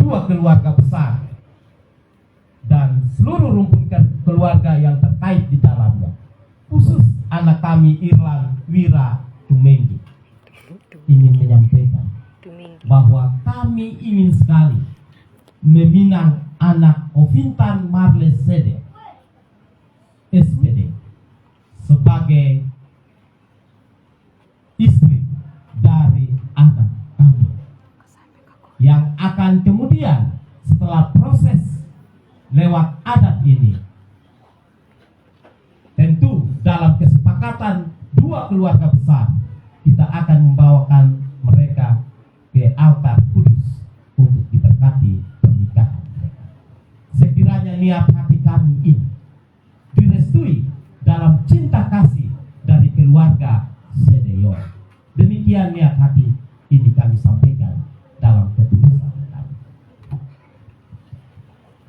dua keluarga besar dan seluruh rumpun keluarga yang terkait di dalamnya, khusus anak kami Irlan Wira Tumenggi, ingin menyampaikan bahwa kami ingin sekali meminang anak Ovintan Marles Sede SPD sebagai istri dari anak kami, yang akan kemudian setelah proses lewat adat ini, tentu dalam kesepakatan dua keluarga besar, kita akan membawakan mereka ke altar kudus untuk diberkati pernikahan mereka. Sekiranya niat hati kami ini direstui dalam cinta kasih dari keluarga Sedeyor, demikian niat hati ini kami sampaikan dalam ketulusan kami.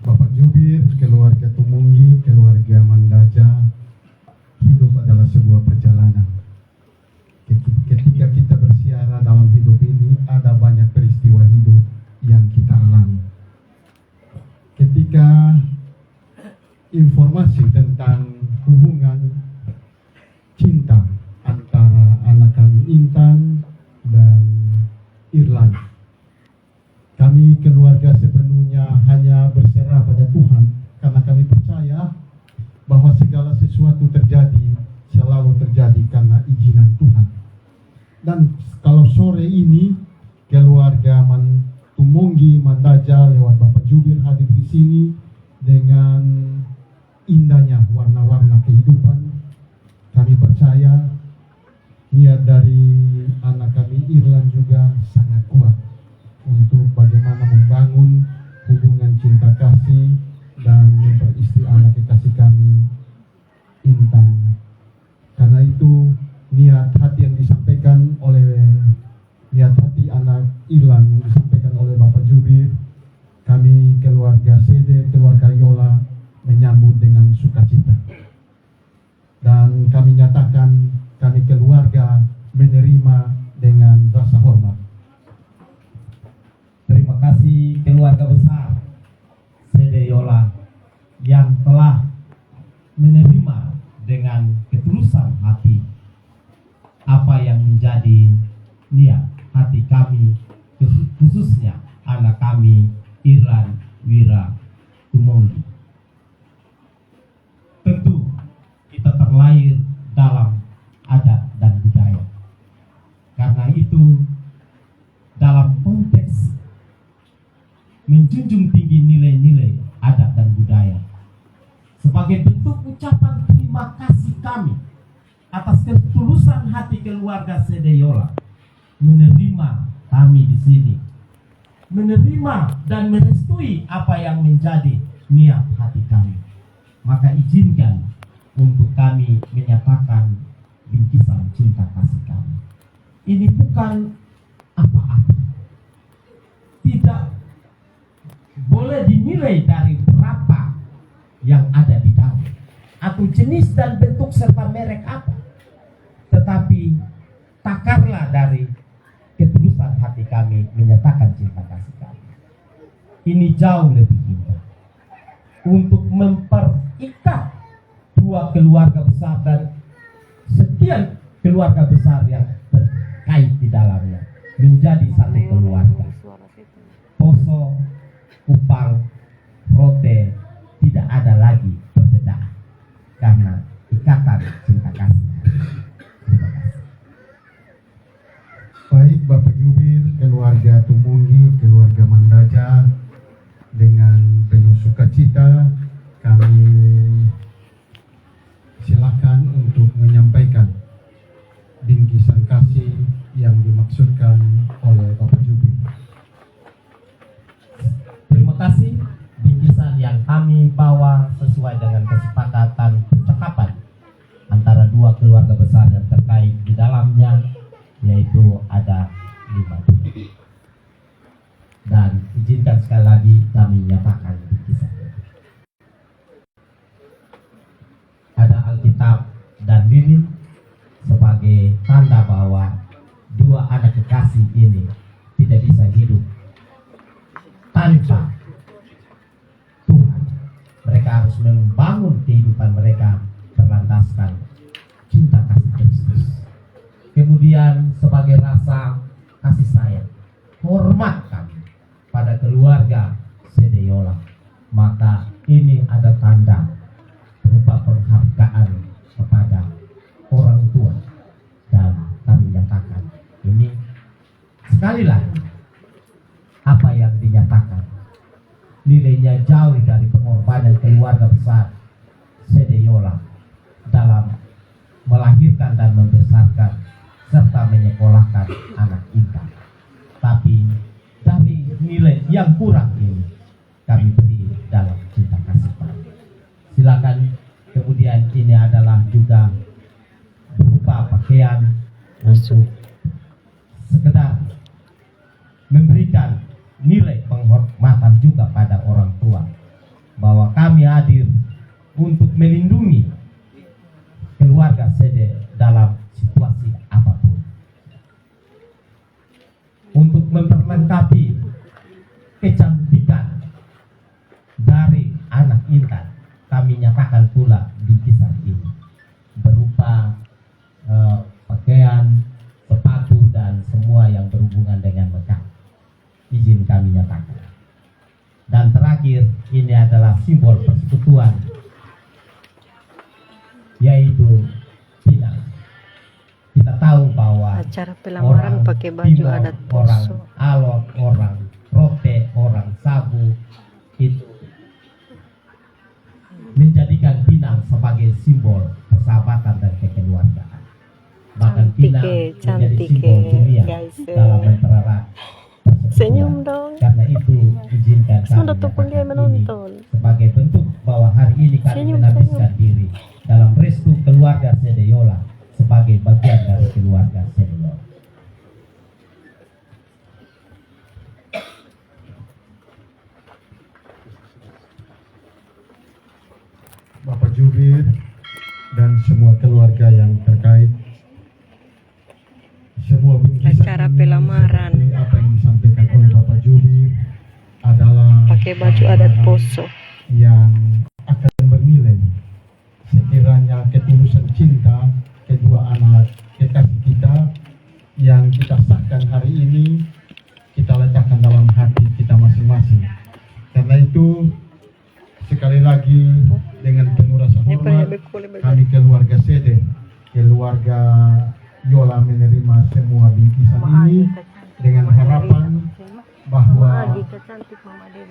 Bapak Jubir, keluarga Tumenggi, keluarga Mandaja, hidup adalah sebuah perjalanan. Ketika kita bersiara dalam hidup ini, ada banyak peristiwa hidup yang kita alami. Ketika informasi tentang hubungan cinta antara anak kami Intan dan Irlan, kami keluarga sepenuhnya hanya berserah pada Tuhan, karena kami percaya bahwa segala sesuatu selalu terjadi karena izinan Tuhan. Dan kalau sore ini keluarga Tumenggi Mandaja lewat Bapak Jubir hadir di sini dengan indahnya warna-warna kehidupan, kami percaya niat dari anak kami Irlan juga sangat kuat untuk bagaimana membangun hubungan cinta kasih dan memperistri anak kekasih kami Intan. Karena itu niat hati yang disampaikan oleh niat hati anak Irlan yang disampaikan oleh Bapak Jubir, kami keluarga Sede, keluarga Yola menyambut dengan sukacita. Dan kami nyatakan kami keluarga menerima dengan rasa hormat. Terima kasih keluarga besar Sede Yola yang telah menerima dengan ketulusan hati apa yang menjadi niat hati kami, khususnya anak kami Irlan Wira Tumenggi. Tentu kita terlahir dalam adat dan budaya. Karena itu dalam konteks menjunjung tinggi nilai-nilai adat dan budaya, sebagai bentuk ucapan terima kasih kami atas ketulusan hati keluarga Sedeyola menerima kami di sini, menerima dan merestui apa yang menjadi niat hati kami, maka izinkan untuk kami menyatakan bingkisan cinta kasih kami. Ini bukan apa-apa, tidak boleh dinilai dari berapa yang ada di dalam atau jenis dan bentuk serta merek apa, tetapi takarlah dari ketulusan hati kami menyatakan cinta kasih kami. Ini jauh lebih indah untuk memperikat dua keluarga besar dan sekian keluarga besar yang terkait di dalamnya menjadi satu keluarga. Poso, Kupang, Rote tidak ada lagi perbedaan karena ikatan cinta kasih. Terima kasih. Baik Bapak Jubir, keluarga Tumenggi, keluarga Mandaja, dengan penuh sukacita kami silakan untuk menyampaikan bingkisan kasih yang dimaksudkan oleh Bapak Jubir. Terima kasih. Bingkisan yang kami bawa sesuai dengan kesepakatan percakapan antara dua keluarga besar yang terkait di dalamnya, yaitu ada 5 buku. Dan izinkan sekali lagi kami nyatakan bingkisan. Ada Alkitab dan lilin sebagai tanda bahwa dua anak kekasih ini tidak bisa hidup tanpa Tuhan. Mereka harus membangun kehidupan mereka berlandaskan cinta kasih Kristus. Kemudian sebagai rasa kasih sayang, hormat kami pada keluarga Sedeyola. Maka ini ada tanda berupa penghargaan kepada orang tua, dan kami nyatakan ini sekali lagi apa yang dinyatakan nilainya jauh dari pengorbanan keluarga besar Sedeyola dalam melahirkan dan membesarkan serta menyekolahkan anak Intan. Tapi dari nilai yang kurang ini kami beri dalam cinta kasih kami. Silakan. Kemudian ini adalah juga berupa pakaian untuk sekedar memberikan nilai penghormatan juga pada orang tua, bahwa kami hadir untuk melindungi keluarga Sede dalam situasi apapun, untuk memperlengkapi kecantikan dari anak Intan. Kami nyatakan pula bingkisan ini berupa pakaian, sepatu, dan semua yang berhubungan dengan bekal. Izin kami nyatakan. Dan terakhir, ini adalah simbol persekutuan, yaitu pinang. Kita tahu bahwa Acara pelamaran pakai baju Timor, adat orang Poso. Alor, orang Rote, orang Sabu itu menjadikan pinang sebagai simbol persahabatan dan kekeluargaan. Bahkan pinang menjadi Cantik, simbol dunia guys. dalam mempererat persekutuan. Senyum dong. Karena itu izinkan kami Sudah tuh pun dia menyatakan ini menonton. sebagai bentuk bahwa hari ini kami Senyum, menghabiskan diri dalam restu keluarga Sedeyola sebagai bagian dari keluarga Sedeyola. Bapak Jubir dan semua keluarga yang terkait, semua bingkisan Acara ini pelamaran. seperti apa yang disampaikan oleh Bapak Jubir adalah Pakai baju adat Poso. yang akan bernilai sekiranya ketulusan cinta kedua anak kekasih kita yang kita sahkan hari ini kita letakkan dalam hati kita masing-masing. Karena itu sekali lagi dengan penuh rasa hormat kami keluarga Sede, keluarga Yola menerima semua bingkisan ini dengan harapan bahwa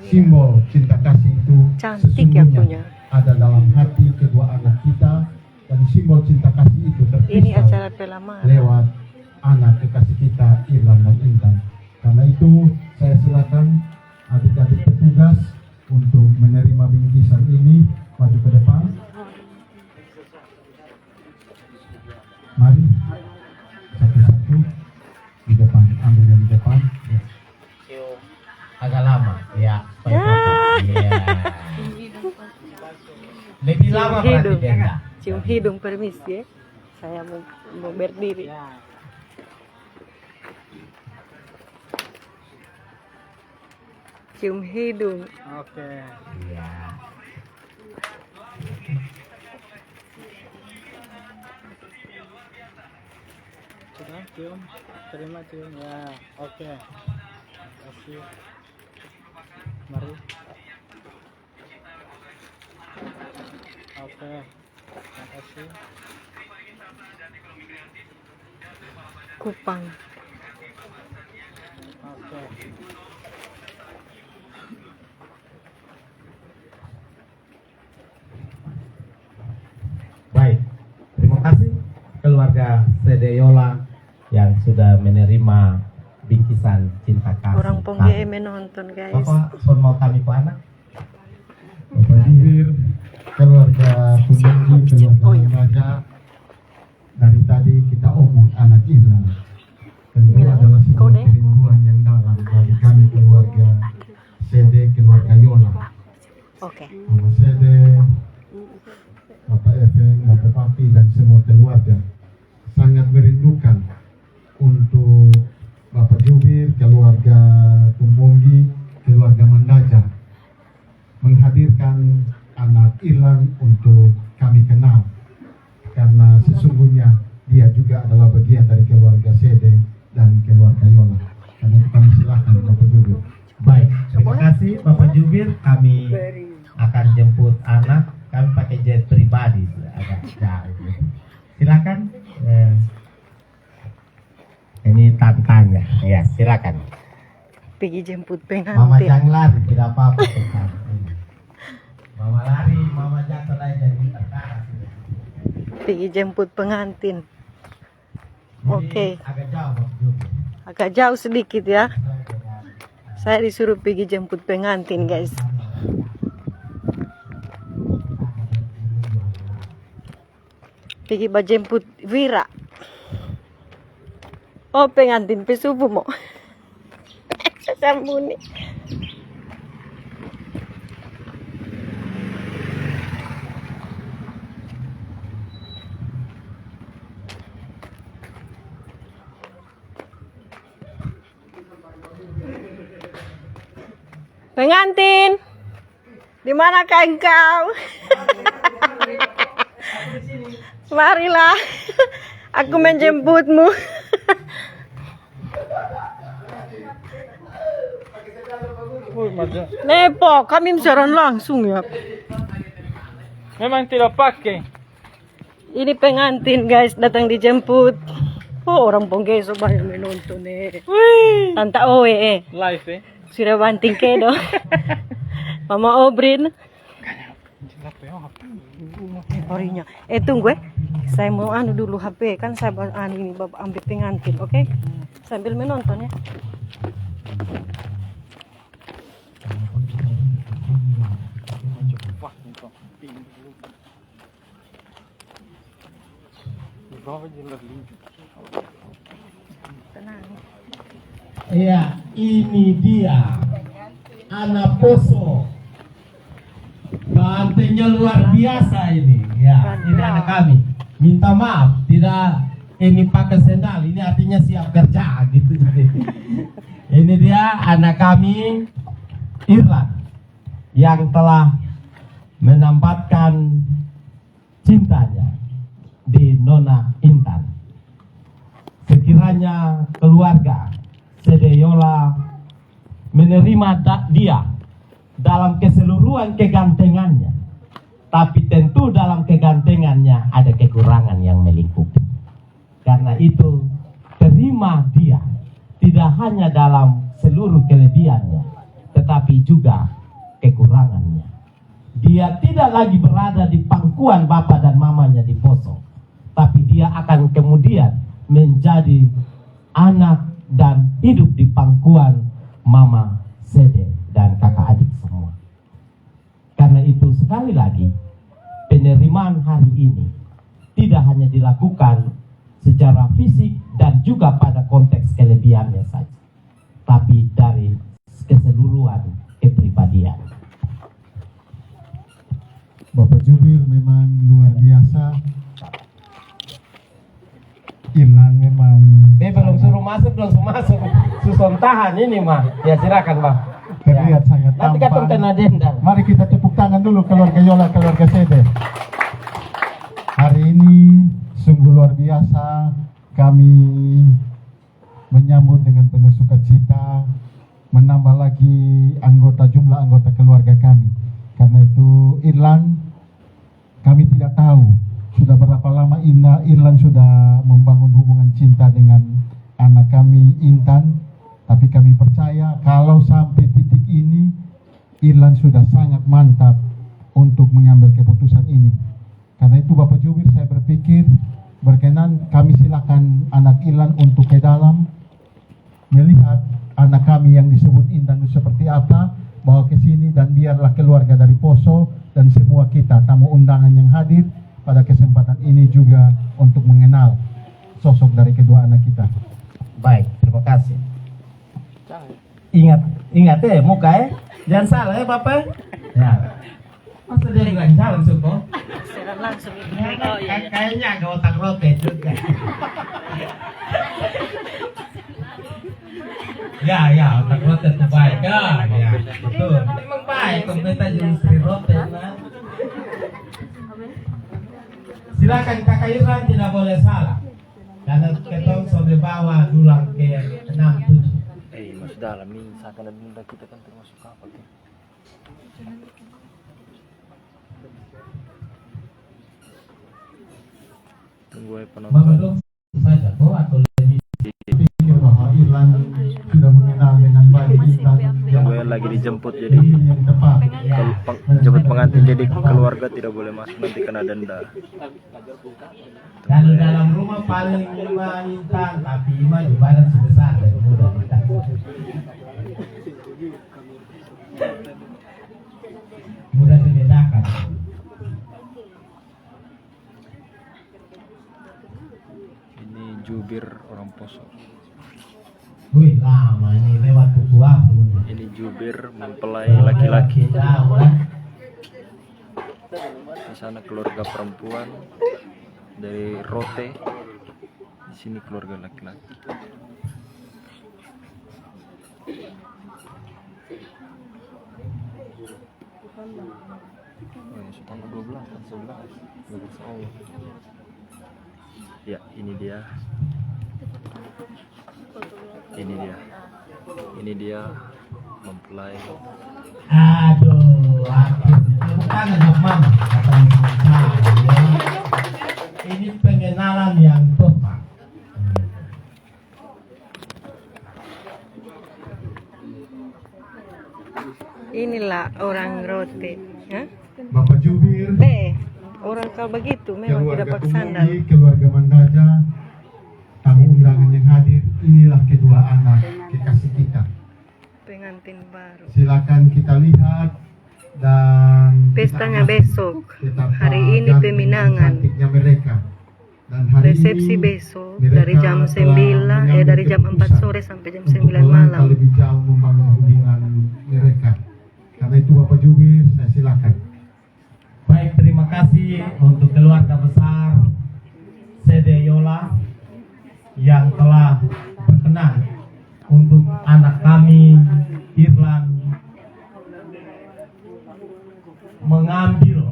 simbol cinta kasih itu Cantik ya sesungguhnya punya. ada dalam hati kedua anak kita, dan simbol cinta kasih itu Ini terpisah acara pelamaran. lewat anak kekasih kita Irlan dan Intan. Karena itu saya silakan adik-adik petugas untuk menerima bingkisan ini, maju ke depan. Mari satu-satu di depan, ambil yang di depan. Ya. Agak lama ya. supaya foto. Ya. Lebih lama berarti Hidung. benda. Cium hidung permisi ya. Saya mau berdiri. Cium hidung. Oke. Iya. Sudah cium, terima cium ya. Oke. Kasih. Mari. Oke. Terima kasih. Kupang. Oke. Baik, terima kasih keluarga Sedeyola yang sudah menerima bingkisan cinta kasih. Orang Pongge menonton guys. Bapak, son mau kami ke anak? Bapak Jubir, keluarga Tumenggi, keluarga Oh, iya. Lembaga, dari tadi kita omong anak Irlan. Tentu Bilang, adalah sebuah kau deh. kerinduan yang dalam dari kami keluarga Sede, keluarga Yola. Oke. Mama Sede, Bapak Efeng, Bapak Papi, dan semua keluarga sangat merindukan untuk Bapak Jubir, keluarga Tumbunggi, keluarga Mandala. menghadirkan anak Irlan untuk kami kenal, karena sesungguhnya dia juga adalah bagian dari keluarga Sede dan keluarga Yola. Karena itu kami silakan Bapak Jubir. Baik, terima kasih Bapak Jubir. Kami akan jemput anak. Kami pakai jet pribadi, agak jauh. Silakan. Ini tantanya. Ya, silakan. Pergi jemput Mama pengantin. jangan lari, tidak apa-apa. Mama lari, mama jatuh lagi jadi terkarat. Pergi jemput pengantin. Ini Oke. agak jauh Bapak Jubir. Agak jauh sedikit ya. Saya disuruh pergi jemput pengantin, guys. Pergi jemput Vira. Oh, pengantin pesubu mo. Sambuni. Pengantin, di manakah engkau? Marilah, aku menjemputmu. Lepo, kami siaran langsung ya. Memang tidak pakai. Ini pengantin guys, datang dijemput. Oh, orang Ponggeso banyak menonton eh. Wih. Tanta Owe eh. Live eh. Sudah banting kedo. Mama Obrin. Orinya. Tunggu saya mau anu dulu HP kan saya anu ini bapak ambil pengantin, oke? Sambil menonton ya. Tenang. Iya, ini dia anak Poso. Gantengnya luar biasa ini. Ya, ini anak kami. Minta maaf, tidak ini pakai sendal. Ini artinya siap kerja gitu. Ini dia anak kami Irlan yang telah menempatkan cintanya di Nona Intan. Sekiranya keluarga Sedeyola menerima dia dalam keseluruhan kegantengannya, tapi tentu dalam kegantengannya ada kekurangan yang melingkupi. Karena itu terima dia tidak hanya dalam seluruh kelebihannya, tetapi juga kekurangannya. Dia tidak lagi berada di pangkuan bapak dan mamanya di Poso, tapi dia akan kemudian menjadi anak dan hidup di pangkuan mama Sede dan kakak adik semua. Karena itu sekali lagi penerimaan hari ini tidak hanya dilakukan secara fisik dan juga pada konteks kelebihannya saja, tapi dari keseluruhan kepribadian. Bapak Jubir memang luar biasa. Irlan memang Belum suruh masuk, susun tahan ini mah. Ya silakan bang. terlihat sangat Nanti katong tampan. kena denda. Mari kita tepuk tangan dulu keluarga Yola, keluarga Sede. Hari ini sungguh luar biasa. Kami menyambut dengan penuh sukacita, menambah lagi jumlah anggota keluarga kami. Karena itu Irlan, kami tidak tahu sudah berapa lama Irlan sudah membangun hubungan cinta dengan anak kami Intan, tapi kami percaya kalau sampai titik ini Irlan sudah sangat mantap untuk mengambil keputusan ini. Karena itu Bapak Jubir, saya berpikir berkenan kami silakan anak Irlan untuk ke dalam melihat anak kami yang disebut Intan itu seperti apa, bawa ke sini dan biarlah keluarga dari Poso dan semua kita tamu undangan yang hadir pada kesempatan ini juga untuk mengenal sosok dari kedua anak kita. Baik, terima kasih. Ingat muka jangan salah ya bapak. Ya. Masa dia lagi salah Suko? Siaran langsung itu. Ya, Oh iya. kayaknya agak otak rote juga. Ya, otak rote itu baik. Ya, betul. Memang baik. kompeta istri rote. Silakan Kakak Irwan, tidak boleh salah. Karena ketong sampai bawah dulang ke 67. Masuk dalam nih, seakan bunda kita kan termasuk apa tuh? Tunggu ya Mama penonton. dong saja, atau lebih Pikir bahwa Irlan sudah mengenal dengan baik Intan Tunggu ya lagi dijemput jadi yang tepat. jemput pengantin jadi keluarga tidak boleh masuk nanti kena denda. kalau dalam rumah paling 5 intan, tapi 5 di badan sebesar dan mudah ditahan. Mudah dibedakan. Ini jubir orang Poso. Wih, lama ini lewat buku aku. Ini jubir mempelai laki-laki. Jauh lah. Di sana keluarga perempuan dari Rote. Di sini keluarga laki-laki. Oh ya, tanggal 12 kan 11. Oh. Ya, ini dia. Ini dia mempelai. Aduh, akhirnya bukan teman katanya. Ini pengenalan yang tepat. Inilah orang Rote. Hah? Bapak Jubir, Orang kalau begitu memang tidak keluarga pakai sandal. Tumunggi, keluarga Mandaja, tamu undangan yang hadir, inilah kedua anak kekasih kita. Pengantin baru. Silakan kita lihat dan Pestanya kita besok. betapa Hari ini ganteng peminangan. dan cantiknya mereka. Dan hari Resepsi ini besok mereka dari jam telah 9 dari jam 4 mengambil sore sampai jam untuk 9 melangkah malam. lebih jauh membangun hubungan mereka. Karena itu Bapak Jubir, saya silakan. Baik, terima kasih untuk keluarga besar Sede Yola yang telah berkenan untuk anak kami Irlan mengambil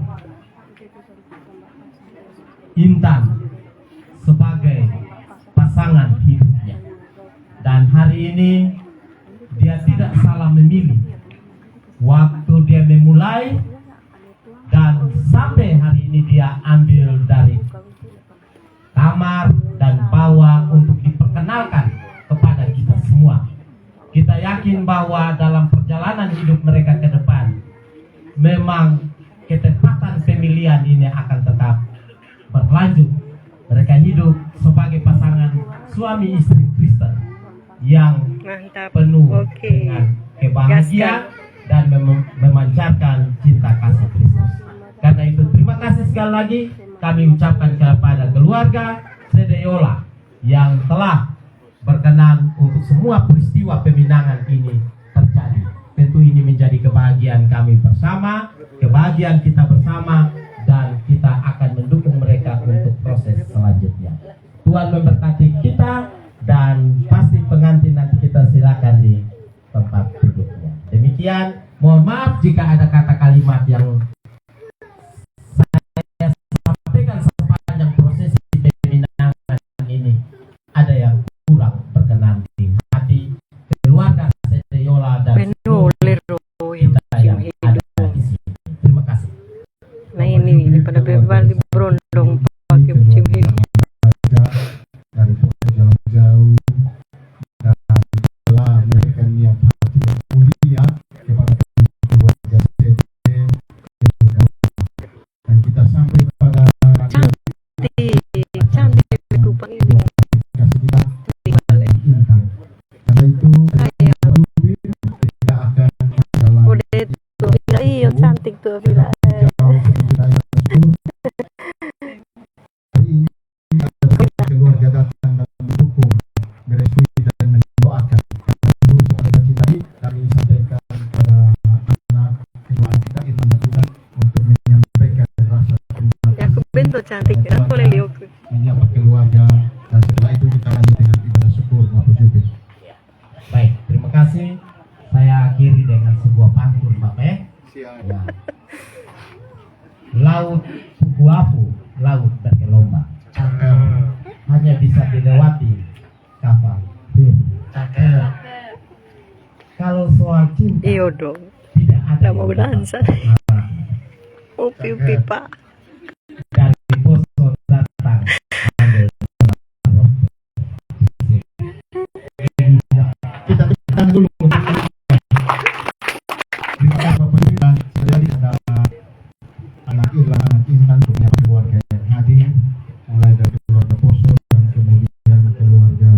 Intan sebagai pasangan hidupnya. Dan hari ini dia tidak salah memilih. Waktu dia memulai dan sampai hari ini dia ambil dari kamar dan bawa untuk diperkenalkan kepada kita semua. Kita yakin bahwa dalam perjalanan hidup mereka ke depan memang ketepatan pemilihan ini akan tetap berlanjut. Mereka hidup sebagai pasangan suami istri Kristen yang Mantap. penuh Oke. dengan kebahagiaan dan memancarkan cinta kasih Kristus. Karena itu terima kasih sekali lagi kami ucapkan kepada keluarga Sedeyola yang telah berkenan untuk semua peristiwa peminangan ini terjadi. Tentu ini menjadi kebahagiaan kami bersama, kebahagiaan kita bersama, dan kita akan mendukung mereka untuk proses selanjutnya. Tuhan memberkati kita, dan pasti pengantin nanti kita silakan di tempat duduknya. Demikian, mohon maaf jika ada kata kalimat yang saya sampaikan sepanjang prosesi peminangan ini ada yang kurang berkenan di hati keluarga Sedeyola dan Penuh lero yang kita yang ada hidup. di sini. Terima kasih. Nah ini pada bebal di berondong pakai musim hidup. Dari jauh-jauh dan telah memberikan niat hati yang mulia kepada keluarga CD dan kita sampai pada Cantik rupa ini. kasih kita Intan. Karena itu tidak akan dalam Udah itu. Iya cantik tuh Vila. jauh wilayah tersebut. Hari ini keluarga datang dan mendukung, merestui dan mendoakan. Karena itu saudara kita ini kami sampaikan kepada anak keluarga kita Irman Tuhan untuk menyampaikan rasa terima Ya aku bentuk cantik. Aku boleh lihat. menyapa keluarga dan setelah itu kita lanjut dengan ibadah syukur Bapak Jubir. Baik, terima kasih. Saya akhiri dengan sebuah pantun, Bapak. Ya. Laut Pukuafu, laut bergelombang. Hanya bisa dilewati kapal feri. Kalau soal cinta Iyo dong. tidak ada Udah mau yang berdansa. dapat. Upi pak. Dari Poso datang ambil Kita tekan dulu. Di beberapa pemilihan terjadi ada anak Irlan, anak Intan punya keluarga yang hadir, mulai dari keluarga Poso dan kemudian keluarga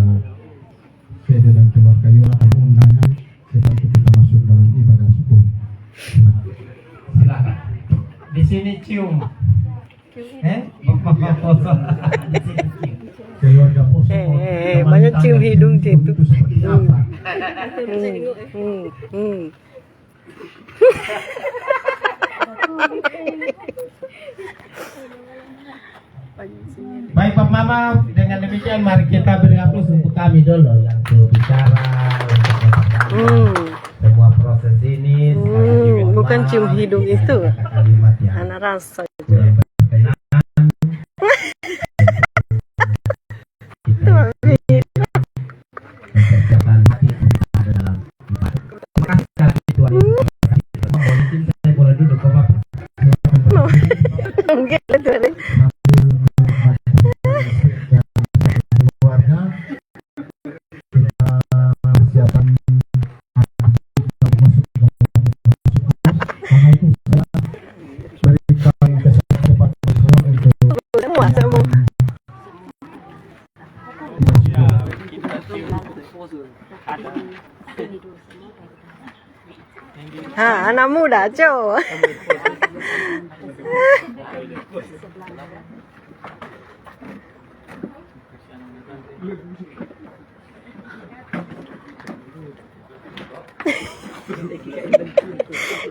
Fede dan keluarga Yola dan undangan. Setelah itu kita masuk dalam ibadah syukur. silakan. Di sini cium. Bapak Poso. Di sini cium. Keluarga Poso. Banyak cium hidung situ. Itu seperti apa? Baik Pak Mama, dengan demikian mari kita beri aplaus untuk kami dulu yang berbicara untuk semua proses ini. Sekali lagi mohon Bukan maaf, cium hidung dengan itu. kata-kalimat yang Anak rasa. kurang berkenan. Kita mempersiapkan hati untuk ada dalam ibadah. Terima kasih sekali Tuhan Yesus. Mungkin saya boleh duduk Bapak. Mungkin itu ada. Keluarga kita persiapan masuk karena itu saya berikan kesempatan untuk Semua semua. Anak muda, cowok.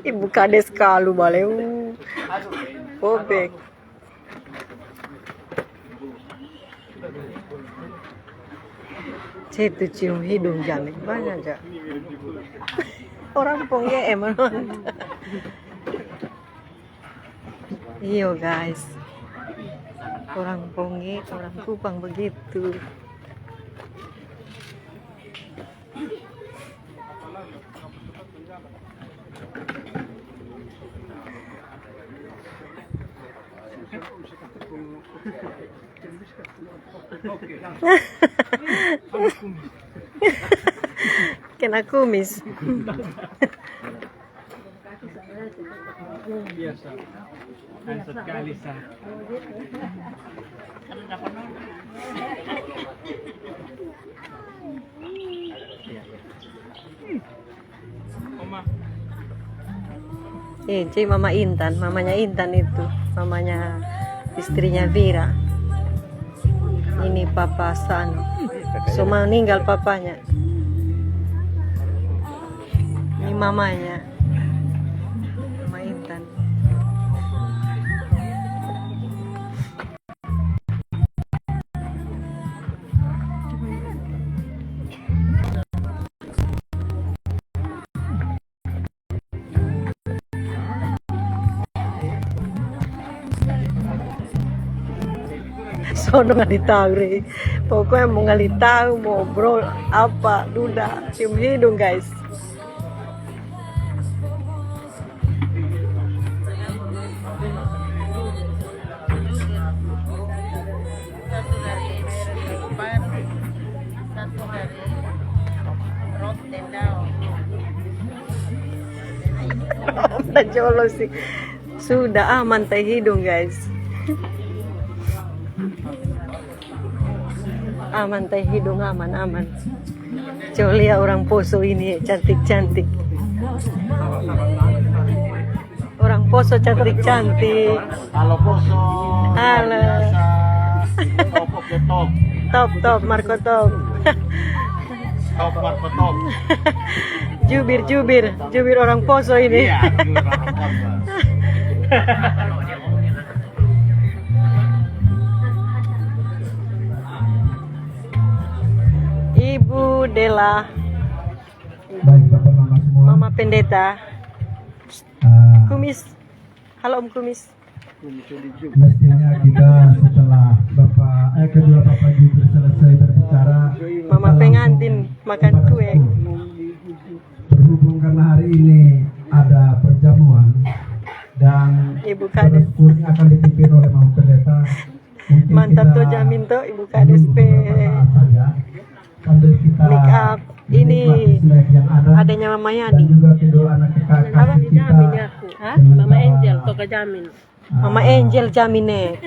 Ibu kades kalu baleu. Bobek. Itu cium hidung jamin banyak aja. Orang pongge emang. Iyo guys. Orang Pongge, orang Kupang begitu. Kena kumis. Biasa. Sekali sah. Oma. Cik Mama Intan, mamanya Intan itu, mamanya istrinya Vira. Ini Papa Sano. So meninggal papanya. Ini mamanya. Mama Intan. Sono nggak tahu re. Pokoknya mau ngali tahu mau ngobrol apa duda cium hidung guys. Udah jolo sih. Sudah aman teh hidung guys. Aman teh hidung aman. Coba lihat orang Poso ini cantik-cantik. Orang Poso cantik-cantik. Halo Poso. Halo. Top Marco top. Top Marco top. Jubir orang Poso ini. Iya, orang Poso. Ibu Dela, Baik Bapak Mama semua. Mama Pendeta. Kumis. Halo Om Kumis. Mestinya kita setelah kedua Bapak Jubir selesai berbicara, Mama kita pengantin langsung makan kepada kue. school. Berhubung karena hari ini ada perjamuan dan Ibu Kades. schoolnya akan dipimpin oleh Mama Pendeta. Mungkin Mantap kita tuh Jamin tuh Ibu Kades menunggu beberapa saat saja sambil kita make up. Ini menikmati snack yang ada adanya Mama dan Yani. juga kedua anak kasih kita. Hah? Mama Angel, toka jamin. Mama Angel Jamine.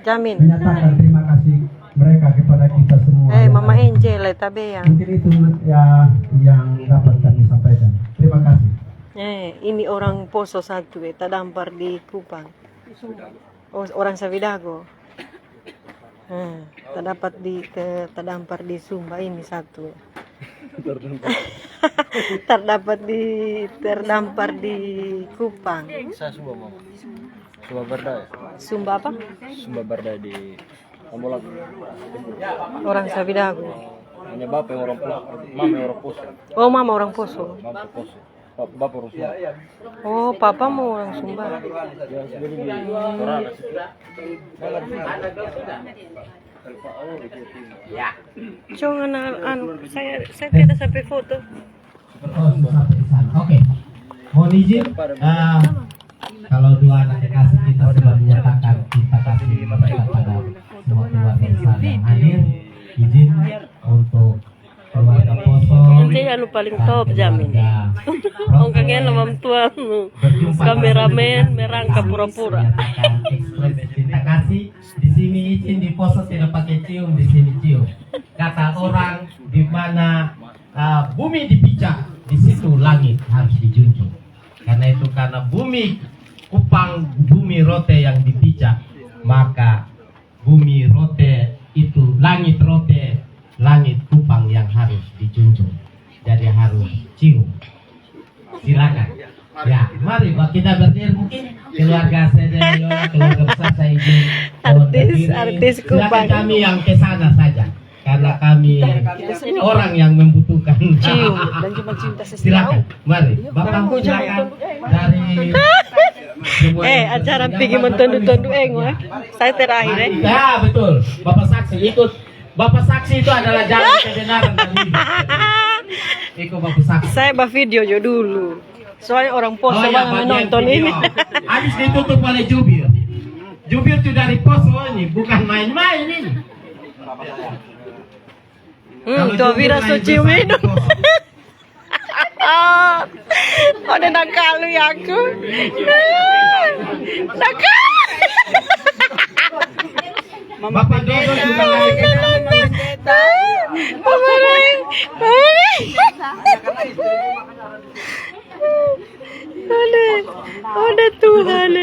Jamin. Menyatakan terima kasih mereka kepada kita semua. Mama Angel tabe ya. Mungkin itu ya yang dapat kami sampaikan. Terima kasih. Ini orang Poso satu terdampar di Kupang. Oh, orang Savidago. Terdampar di Sumba ini satu. terdampar di Kupang. Saya Sumba mau. Sumba Barda. Sumba apa? Sumba Barda di Ambulan. Orang Savidago. Hanya bapak yang orang mama yang orang Poso. Oh, mama orang Poso. Mama Poso. Bapak orang Sumba. Oh, papa mau orang Sumba. Dia sendiri di Sorana. Jangan saya tidak sampai foto. Oke. Mohon izin, kalau dua anak kekasih kita sudah menyatakan kita kasih mereka pada semua keluarga besar yang hadir, izin untuk keluarga Poso. Nanti anu paling top jamin. Ang kagaya naman tuamu. Kameramen merangkap pura-pura. Ekspresi cinta kasih di sini izin, di Poso tidak pakai cium, di sini cium. Kata orang di mana bumi dipijak, di situ langit harus dijunjung. Karena itu karena bumi Kupang, bumi Rote yang dipijak, maka bumi Rote itu langit Rote, langit Kupang yang harus dijunjung. Jadi harus cium. Silakan. Ya, mari Pak, kita berdiri mungkin keluarga saya, keluarga besar saya izin. Artis Silakan Kupang. kami yang ke sana saja. Karena kami orang yang membutuhkan. Cium dan cuma cinta Silakan, mari. Bapak silakan dari acara pergi mentondu-tondu saya terakhir Ya, betul. Bapak saksi ikut. Bapak saksi itu adalah jalan kebenaran dan hidup. Ikut Bapak saksi. Saya video jo dulu. Soalnya orang Poso Oh, ya, banget bagian menonton video. ini. Habis ditutup oleh Jubir. Jubir itu dari Poso ini, bukan main-main ini. Kalau Tuh Jubir Vira main so cium besar di itu. Poso. Ada nakalu ya aku. Nakal. Bapak Dodo juga Ada Tuhan.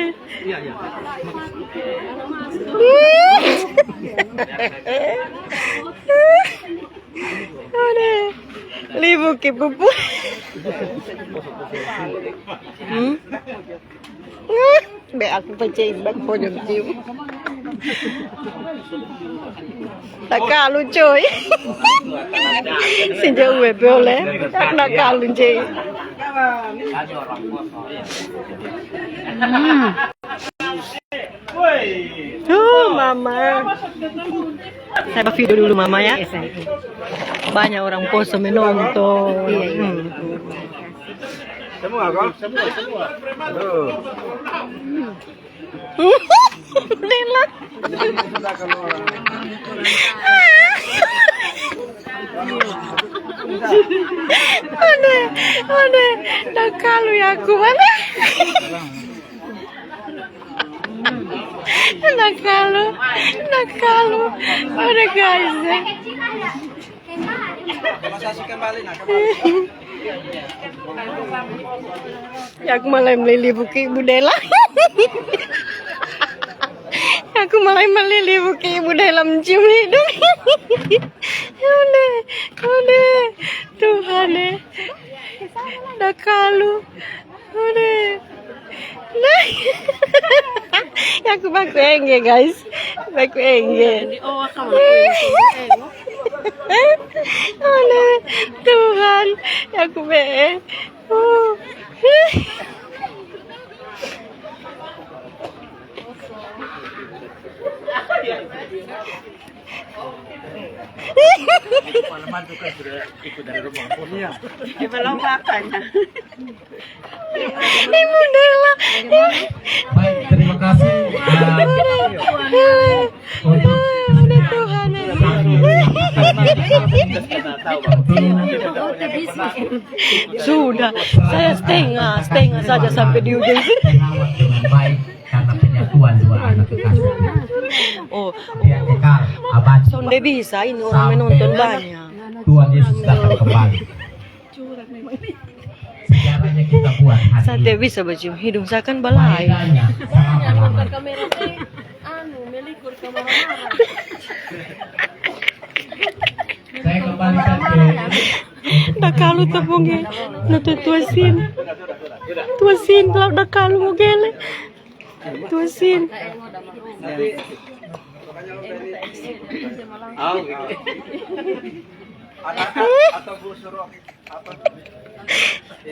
Ada libu kipupu. Be aku percaya bak pojok cium. Nakalu coy. Sejauh web boleh. Nakalu coy. Mama. Saya video dulu mama ya. Banyak orang Poso menonton. Semua kok? Semua. Lilat. Ada nakalu ya aku mana? Nakalu. Ada guys. Ya aku malah melili buki Ibu Dela. Aku malah melili buki Ibu Dela mencium hidung. Udah, Tuhan deh. Nakalu. Udah. Nah. Ya aku baku engge guys. Baku engge. Udah, Tuhan. Ya aku be. Ibu Dela. Baik, terima kasih untuk Ada Tuhan. Sudah, saya setengah saja sampai di ujung sini. Merawat dengan baik karena penyatuan dua anak kekasih. Oh, Dia kekal abadi sonde bisa ini orang menonton banyak. Tuhan Yesus datang kembali. Sejarahnya kita buat hari Saya ini. tidak bisa bercium hidung, saya kan balai. Faedahnya sangat lama. Saya kembalikan ke Dah kalau tepungnya, nanti tuasin, kalau dah kalau mau gele, tuasin.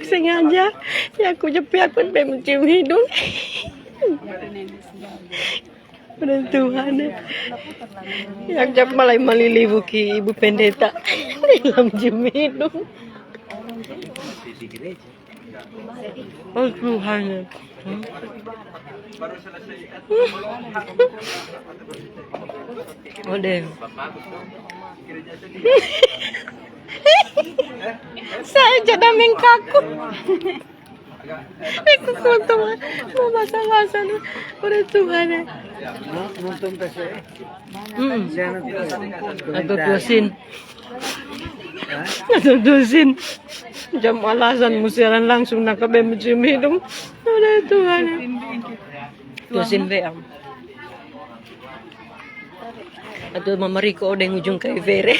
Sengaja, ya aku jepi aku pengen mencium hidung. Udah Tuhan, yang jap malai malili buki ibu pendeta dalam cium hidung. Oh Tuhan. Oh deh. Saya jadi mengkaku. Aku kutu mau basah-basah. Udah Tuhan. Atau tuasin. Jam alasan musiran langsung nakabe mencium hidung. Udah Tuhan. Tuasin beam. Atau Mama Riko udah ujung ke Ivere.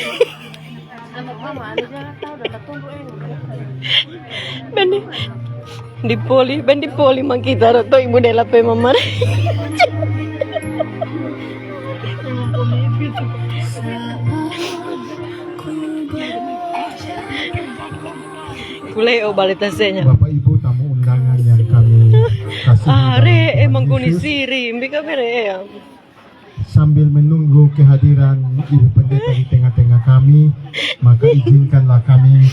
Ben di poli mang kita to Ibu Dela pe Mama. Kuleo balitasenya. Bapak Ibu tamu undangan yang kami kasih. Are emang kuni siri, mbika bere ya. Sambil menunggu kehadiran Ibu Pendeta di tengah-tengah kami, maka izinkanlah kami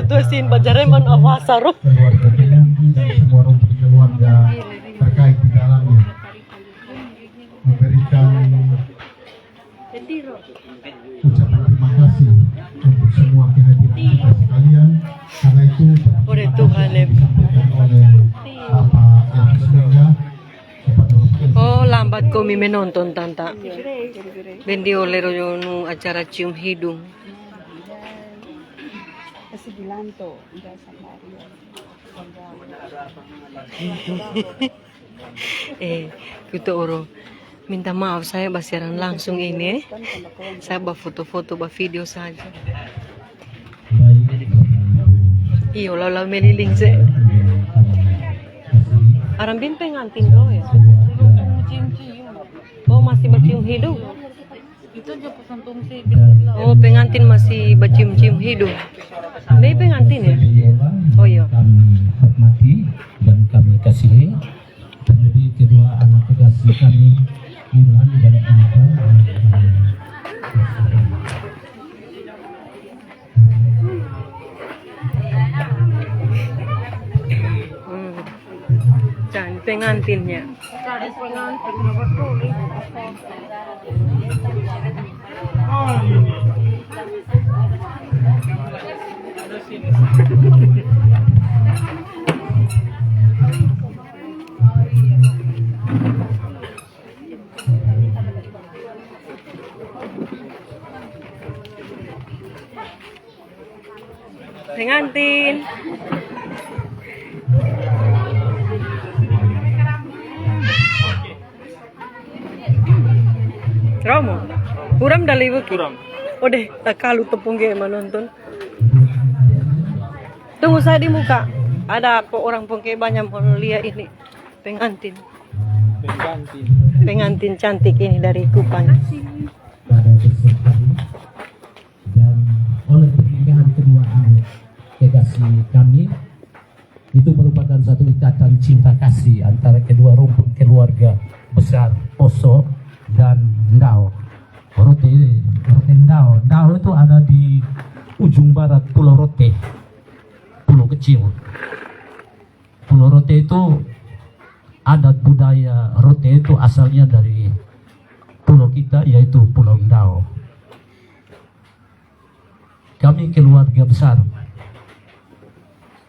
Tuasin bajareman awasaro. keluarga Penanggi dan semua rumpun keluarga terkait di dalamnya memberikan ucapan terima kasih untuk semua kehadiran kita sekalian. Karena itu Oleh Tuhan, disampaikan oleh Bapak Elvis Mega kepada Bapak Oh, lambat kami menonton tanta. Bendi oleh nu acara cium hidung. Kita oro. Minta maaf saya basiran langsung ini. Saya foto-foto, video saja. Iyo, lalu meliling saya. Arambin pengantin lo ya? Oh, masih bercium hidung? Oh, pengantin masih bercium-cium hidung. Ini pengantin ya? Oh iya. Kami hormati dan kami kasihi. Jadi kedua anak kekasih kami Irhan dan Anta. Dan pengantinnya. Pengantin. Romo, uram dali buki. Oh deh, kalau tepung gimana nonton. Tunggu saya di muka. Ada apa orang pengke banyak mau lihat ini pengantin. Pengantin cantik ini dari Kupang. Pada besok hari dan oleh pernikahan kedua anak kekasih kami itu merupakan satu ikatan cinta kasih antara kedua rumpun keluarga besar Poso dan Ndao. Rote Ndao itu ada di ujung barat Pulau Rote, pulau kecil. Pulau Rote itu adat budaya Rote itu asalnya dari pulau kita, yaitu Pulau Ndao. Kami keluarga besar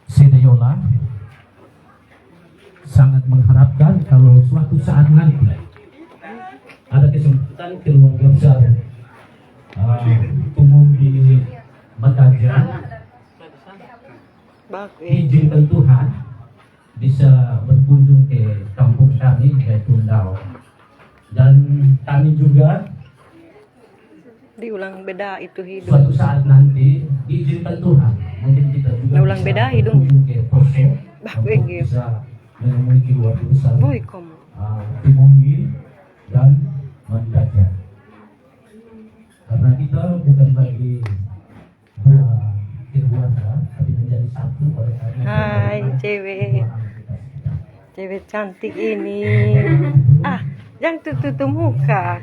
Sedeyola sangat mengharapkan kalau suatu saat nanti ada kesempatan keluarga besar umum di Mataja, diizinkan Tuhan bisa berkunjung ke kampung kami yaitu Ndao, dan kami juga Diulang beda itu hidung. suatu saat nanti diizinkan Tuhan mungkin kita juga Ulang bisa beda hidung. berkunjung ke Poso Bah, untuk begini. bisa menemui keluarga besar Boy kamu. Tumonggi dan Mandaja, karena kita bukan lagi dua keluarga tapi menjadi satu oleh karena Hai cewek, cewek cantik ini. Ah, jangan tutup muka.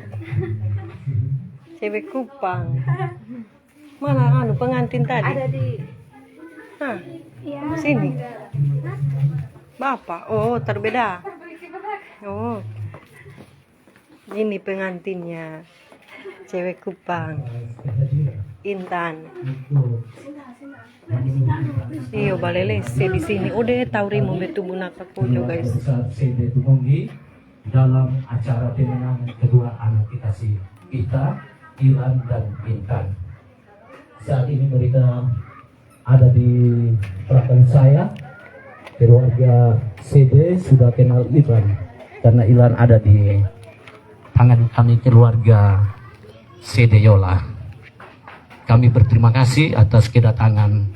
Cewek Kupang. Mana pengantin tadi? Ada di Hah, ya. sini. Bapak, oh terbeda. Oh, ini pengantinnya. Cewek Kupang. Intan. Iyo balele di sini. Udah tahu rimu betu bunaka kojo guys. besar CD Tumonggi dalam acara pemenangan kedua anak kita Ilan dan Intan. Saat ini mereka ada di belakang saya. Keluarga CD sudah kenal Ilan karena Ilan ada di tangan kami keluarga Sedeyola. Kami berterima kasih atas kedatangan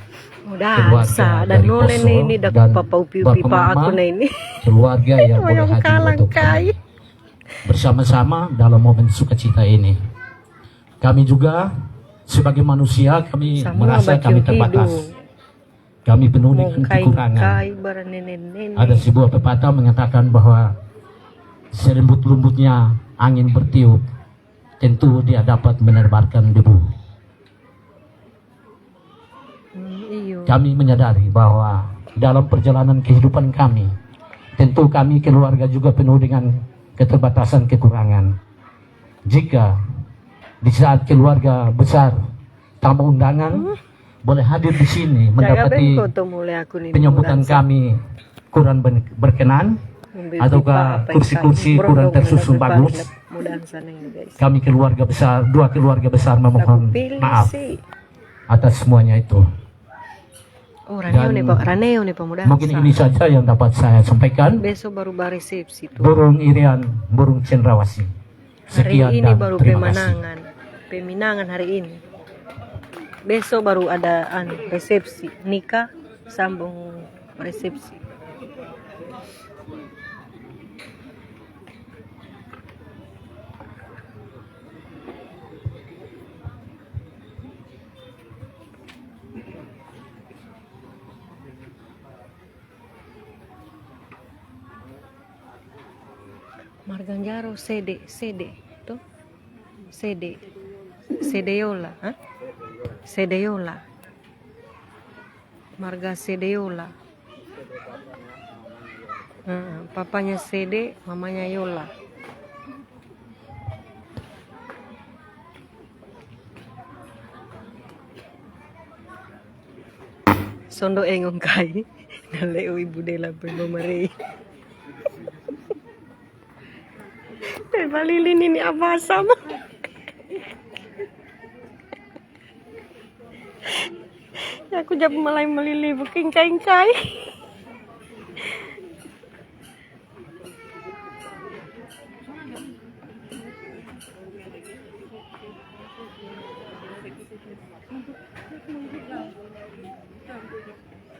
Udah sa dan dari nole Poso ini dak dan papa upi Bapak pipa aku Mama, na ini. keluarga yang boleh Yang hadir kalang untuk kai. bersama-sama dalam momen sukacita ini. Kami juga sebagai manusia kami Semua merasa kami bacium terbatas. hidung. Kami penuh dengan Mongkai kekurangan. kai baranenen. Ada sebuah pepatah mengatakan bahwa selembut-lembutnya angin bertiup, tentu dia dapat menebarkan debu. Iyo. Kami menyadari bahwa dalam perjalanan kehidupan kami, tentu kami keluarga juga penuh dengan keterbatasan kekurangan. Jika di saat keluarga besar tamu undangan boleh hadir di sini mendapati penyambutan kami kurang berkenan, ataukah kursi-kursi kurang tersusun bagus, kami keluarga besar, dua keluarga besar memohon maaf atas semuanya itu. Oh, raneo nih Pak, raneo nih pemuda. Mungkin ini saja yang dapat saya sampaikan. Besok baru resepsi tuh. Burung Irian, burung cendrawasih. Sekian Hari ini dan baru terima kasih. peminangan hari ini. Besok baru ada resepsi, nikah sambung resepsi. Marganjaro CD tuh Sedeyola, ha? Sedeyola, marga Sedeyola. Papanya Sede, mamanya Yola. Sondo engong kai, naleo ibu dela pemomare. Balilin ini apa sama? Ya aku jawab malay melili buking kai.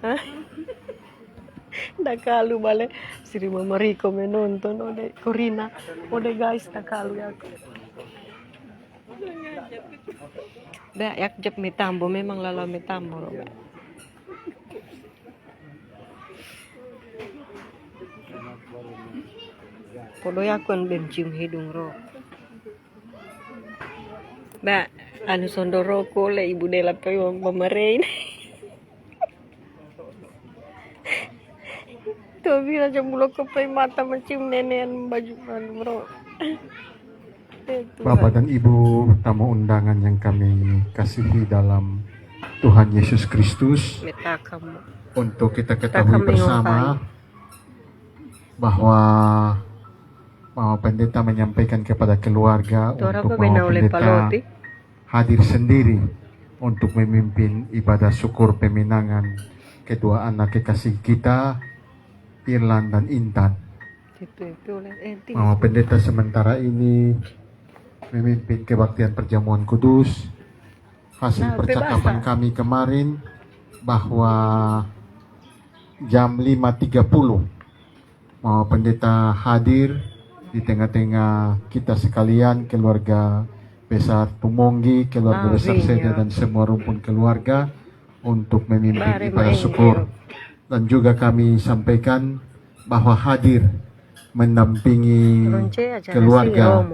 Hah? Dakalu bale siri Mama Riko menonton ode Corina ode guys dakalu ya aku. Ba yak jep mitambo memang lala mitambo ro. Podo yakon bencium hidung ro. Ba anu sondoroko le ibu Dela pe pemerein. Tuh bilang jemulok ke pe mata mencium nenean baju anu bro. Bapak dan Ibu tamu undangan yang kami kasihi dalam Tuhan Yesus Kristus, Meta kamu. untuk kita ketahui bersama bahwa Mama Pendeta menyampaikan kepada keluarga untuk Mama Pendeta hadir sendiri untuk memimpin ibadah syukur peminangan kedua anak kekasih kita, Irlan dan Intan. Mama Pendeta sementara ini memimpin kebaktian perjamuan kudus. Hasil percakapan kami kemarin bahwa jam 5.30 Mama Pendeta hadir di tengah-tengah kita sekalian, keluarga besar Tumonggi, keluarga besar Seda dan semua rumpun keluarga untuk memimpin ibadah syukur. Dan juga kami sampaikan bahwa hadir mendampingi keluarga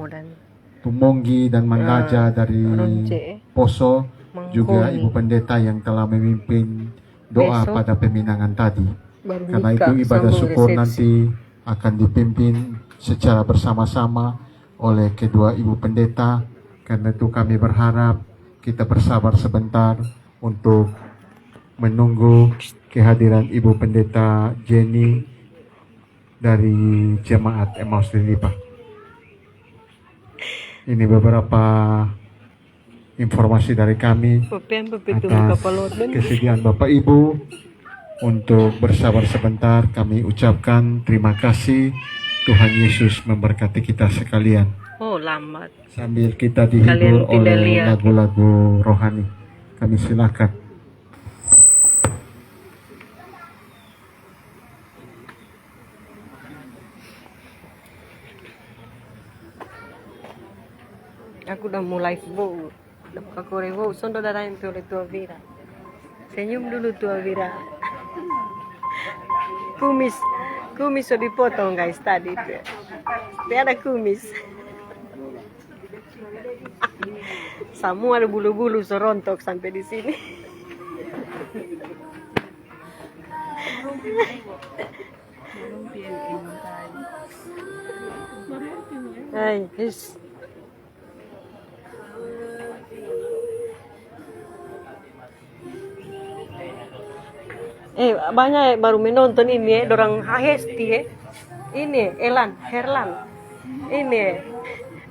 Tumonggi dan Mandaja dari Poso, juga Ibu Pendeta yang telah memimpin doa pada peminangan tadi. Karena itu ibadah syukur nanti akan dipimpin secara bersama-sama oleh kedua Ibu Pendeta. Karena itu kami berharap kita bersabar sebentar untuk menunggu kehadiran Ibu Pendeta Jenny dari Jemaat Emmaus Lilipa. Ini beberapa informasi dari kami atas kesediaan Bapak Ibu untuk bersabar sebentar. Kami ucapkan terima kasih. Tuhan Yesus memberkati kita sekalian. Oh, lambat. Sambil kita dihibur oleh lagu-lagu rohani, kami silakan. Aku udah mulai wow. Udah pakore wow. Sondo darahin oleh Tua Vira. Senyum dulu Tua Vira. Kumis so dipotong guys tadi tuh. Tidak ada kumis. Semua ada bulu-bulu serontok sampai di sini. Hai, yes. Banyak baru menonton ini dorang Hesti ini Elan Herlan ini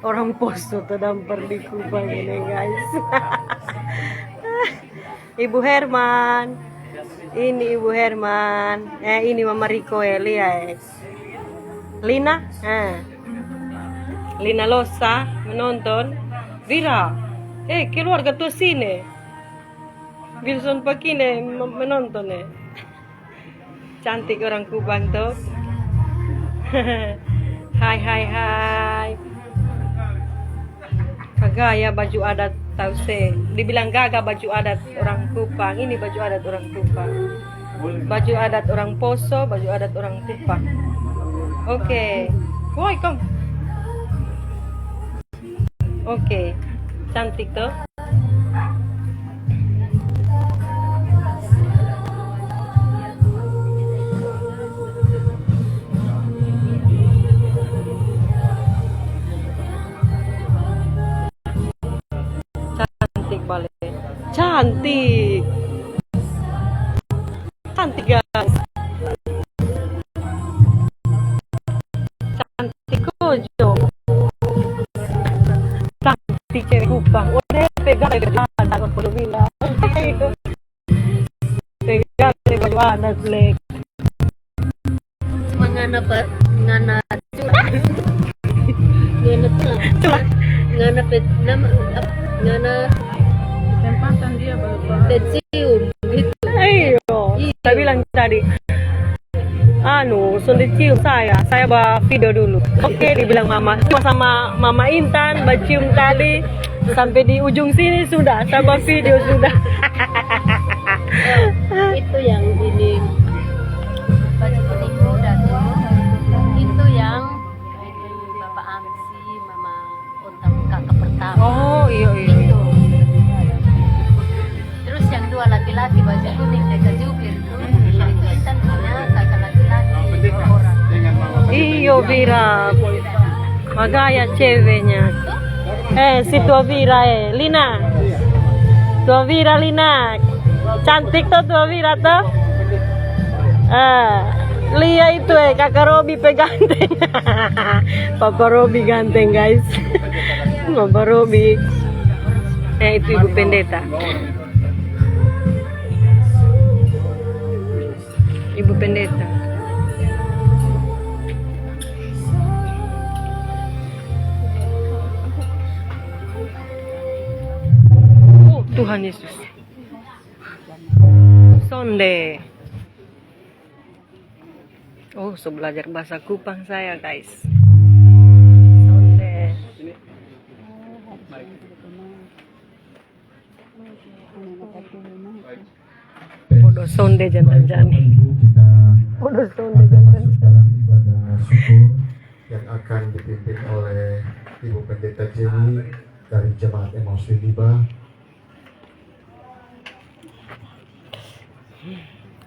orang Poso terdampar di Kubang ini guys. Ibu Herman ini Ibu Herman ini Mama Riko Elia Lina Lina Losa menonton Vira keluarga tuh sini Wilson Pakine menonton cantik orang Kubang tuh. Hai kagaya baju adat Tause, dibilang gagah baju adat orang Kupang. Ini baju adat orang Kupang, baju adat orang Poso, baju adat orang Kupang. Oke. Woi kom. Oke, cantik tuh. Cantik guys, cantik kojo, cantik cewek Kupang. Udah pegang anak perlu bilang pegang baju anak lek Mangana pa ngana ngana pet nama ngana tempatan dia cium gitu. Ayo, saya bilang tadi sudah cium saya bawa video dulu. Oke, dibilang mama sama Mama Intan bacium tadi sampai di ujung sini sudah saya bawa video sudah. Itu yang ini baju kuning muda tuh, itu yang Bapak Amsi, Mama Untam kakak pertama. Oh iya. Itu laki-laki baju kuning dekat jubir tuh. Itu Intan punya kakak laki-laki orang. Iyo Vira, magaya ceweknya. Si tua Vira Lina. Tua Vira Lina. Cantik tuh tua Vira tuh. Lia itu kakak Robi peganteng. Papa Robi ganteng guys. Papa Robi. Itu ibu pendeta. Ibu pendeta. Oh Tuhan Yesus. Sonde. Oh, so belajar bahasa Kupang saya, guys. Sonde. Bodoh sonde jantan-jantan. Kita Bodoh sonde akan jantan. masuk dalam ibadah syukur yang akan dipimpin oleh Ibu Pendeta Jenny dari Jemaat Emmaus Liba.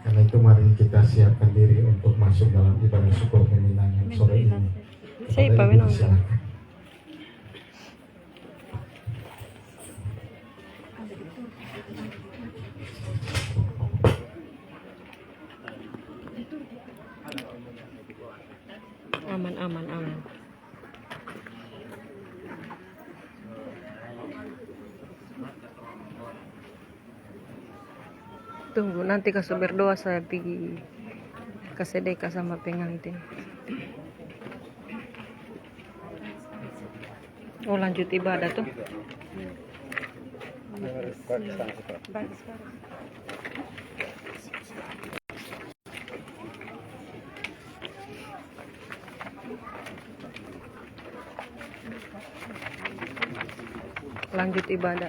Karena itu mari kita siapkan diri untuk masuk dalam ibadah syukur kemenangan sore ini. Saya Kepada Ibu Pak silakan. Aman. Tunggu nanti kasih berdoa saya pergi ke sedekah sama pengantin. Oh lanjut ibadah tuh. Lanjut ibadah.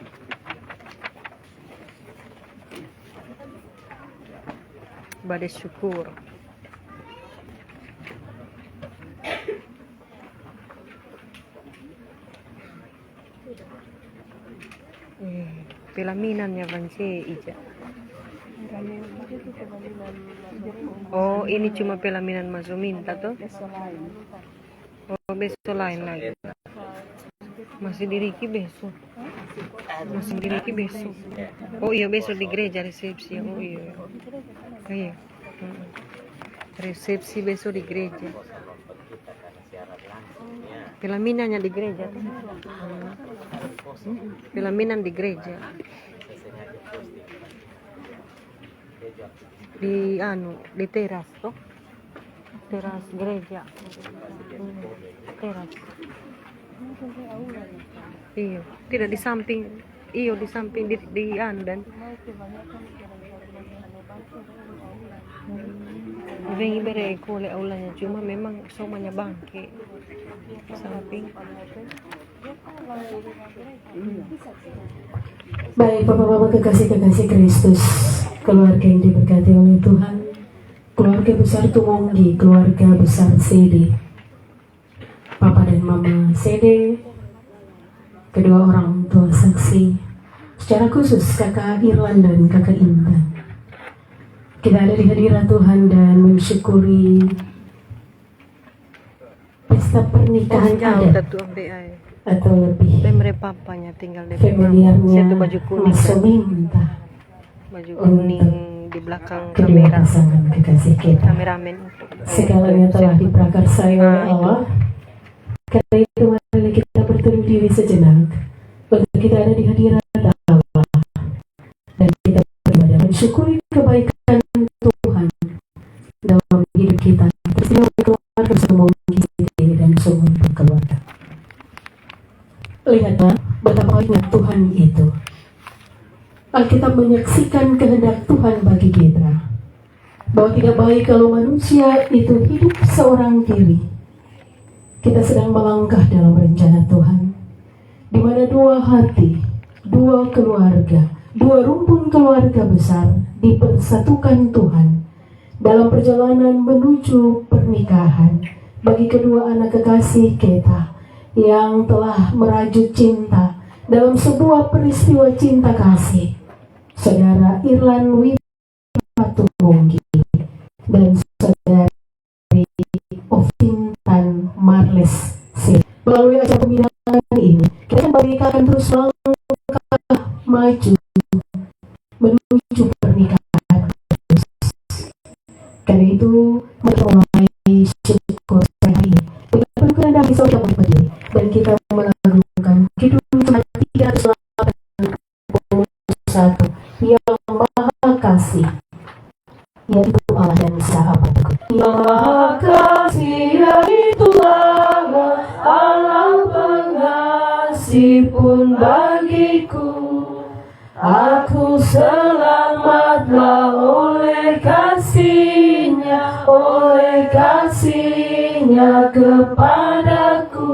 Ibadah syukur. Pelaminannya Vance Ija. Oh ini cuma pelaminan masuk minta tuh. Oh besok lain lagi. Masih di Riki besok. Oh iya besok di gereja resepsi. Oh iya. Iya. Resepsi besok di gereja. Pelaminannya di gereja. Pelaminan di gereja. Di teras toh. Teras gereja. Teras. Iya, tidak di samping. Iyo di samping di dan Vengi bere kole aulanya cuma memang somanya bangke samping. Baik Bapak-Bapak kekasih-kekasih Kristus, keluarga yang diberkati oleh Tuhan, keluarga besar Tumonggi, keluarga besar Sede, Papa dan Mama Sede, kedua orang tua saksi, secara khusus Kakak Irwan dan Kakak Intan. Kita ada di hadirat Tuhan dan mensyukuri pesta pernikahan adat atau lebih Pemre papanya tinggal di familiarnya satu baju kuning. Masominta Baju kuning di belakang kedua kamera. pasangan kekasih kita. Kameramen. Segalanya telah diprakarsai oleh Allah. Karena itu mari kita berteduh diri sejenak untuk kita ada di hadirat Allah dan kita beribadah mensyukuri kebaikan Tuhan dalam hidup kita. Terima keluarga semua kita dan semua keluarga. Lihatlah betapa baiknya Tuhan itu. Alkitab menyaksikan kehendak Tuhan bagi kita bahwa tidak baik kalau manusia itu hidup seorang diri. Kita sedang melangkah dalam rencana Tuhan, di mana dua hati, dua keluarga, dua rumpun keluarga besar dipersatukan Tuhan dalam perjalanan menuju pernikahan bagi kedua anak kekasih kita yang telah merajut cinta dalam sebuah peristiwa cinta kasih Saudara Irlan Wipatumonggi, dan saudari Ovintan Marles C. Melalui acara pembinaan ini, kita akan terus melangkah maju menuju pernikahan. Karena itu, mulai syukur hari ini, kita perlu kerana bisa untuk berdiri, dan kita mengagungkan Kidung Jumat 381 yang Maha Kasih, yaitu Allah dan sahabatku. Yang Maha Kasih yaitu Allah pengasih pun bagiku. Aku selamatlah oleh kasih-Nya kepadaku.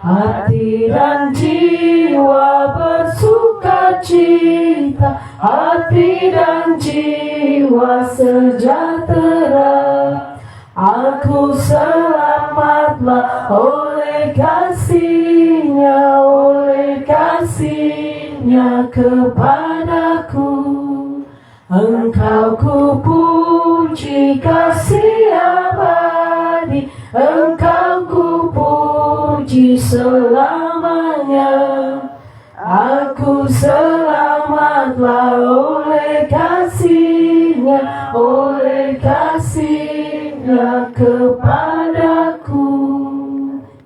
Hati dan jiwa bersukacita, hati dan jiwa sejahtera. Aku selamatlah oleh kasih-Nya kepadaku. Engkau kupuji kasih abadi, Engkau kupuji selamanya. Aku selamatlah oleh kasih-Nya kepadaku.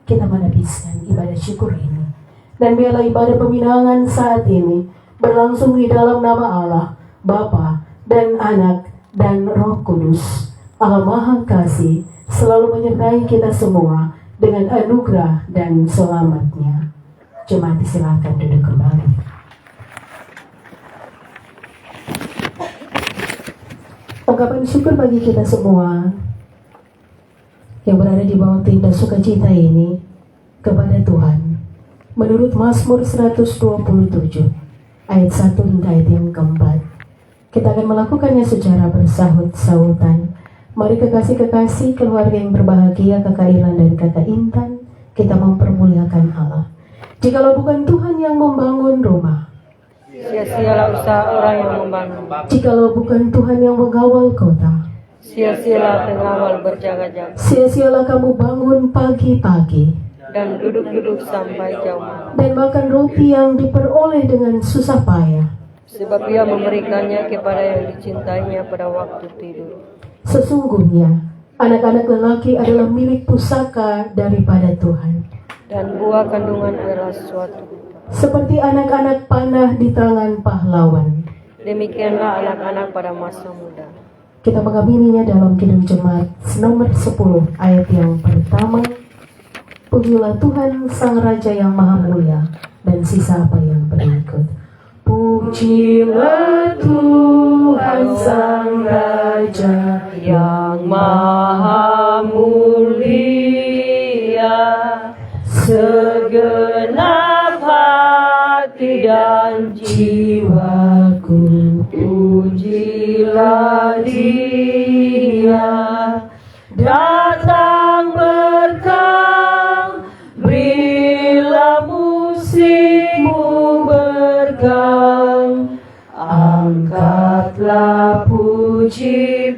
Kita menabiskan ibadah syukur ini, dan biarlah ibadah pembinaan saat ini berlangsung di dalam nama Allah, Bapa dan Anak dan Roh Kudus. Allah Maha Kasih selalu menyertai kita semua dengan anugerah dan selamat-Nya. Jemaat silakan duduk kembali. Ungkapan syukur bagi kita semua yang berada di bawah tenda sukacita ini kepada Tuhan. Menurut Mazmur 127 ayat 1 hingga ayat yang keempat, kita akan melakukannya secara bersahut-sahutan. Mari kekasih-kekasih keluarga yang berbahagia, Kakak Irlan dan Kakak Intan, kita mempermuliakan Allah. Jikalau bukan Tuhan yang membangun rumah, sia-sialah usaha orang yang membangun. jikalau bukan Tuhan yang mengawal kota, Sia-sialah pengawal berjaga-jaga sia-sialah kamu bangun pagi-pagi dan duduk-duduk sampai jauh malam. dan makan roti yang diperoleh dengan susah payah. Sebab Ia memberikannya kepada yang dicintainya pada waktu tidur. Sesungguhnya anak-anak lelaki adalah milik pusaka daripada Tuhan, Dan buah kandungan adalah suatu. seperti anak-anak panah di tangan pahlawan. Demikianlah anak-anak pada masa muda. Kita mengamininya dalam Kidung Jemaat nomor 10 ayat yang pertama. Pujilah Tuhan Sang Raja yang Maha Mulia, dan sisa apa yang berikut. Pujilah Tuhan Sang Raja yang Maha Mulia, segenap hati dan jiwaku pujilah Dia. Datang berkah, berilah musikmu berkah, angkatlah puji-pujian.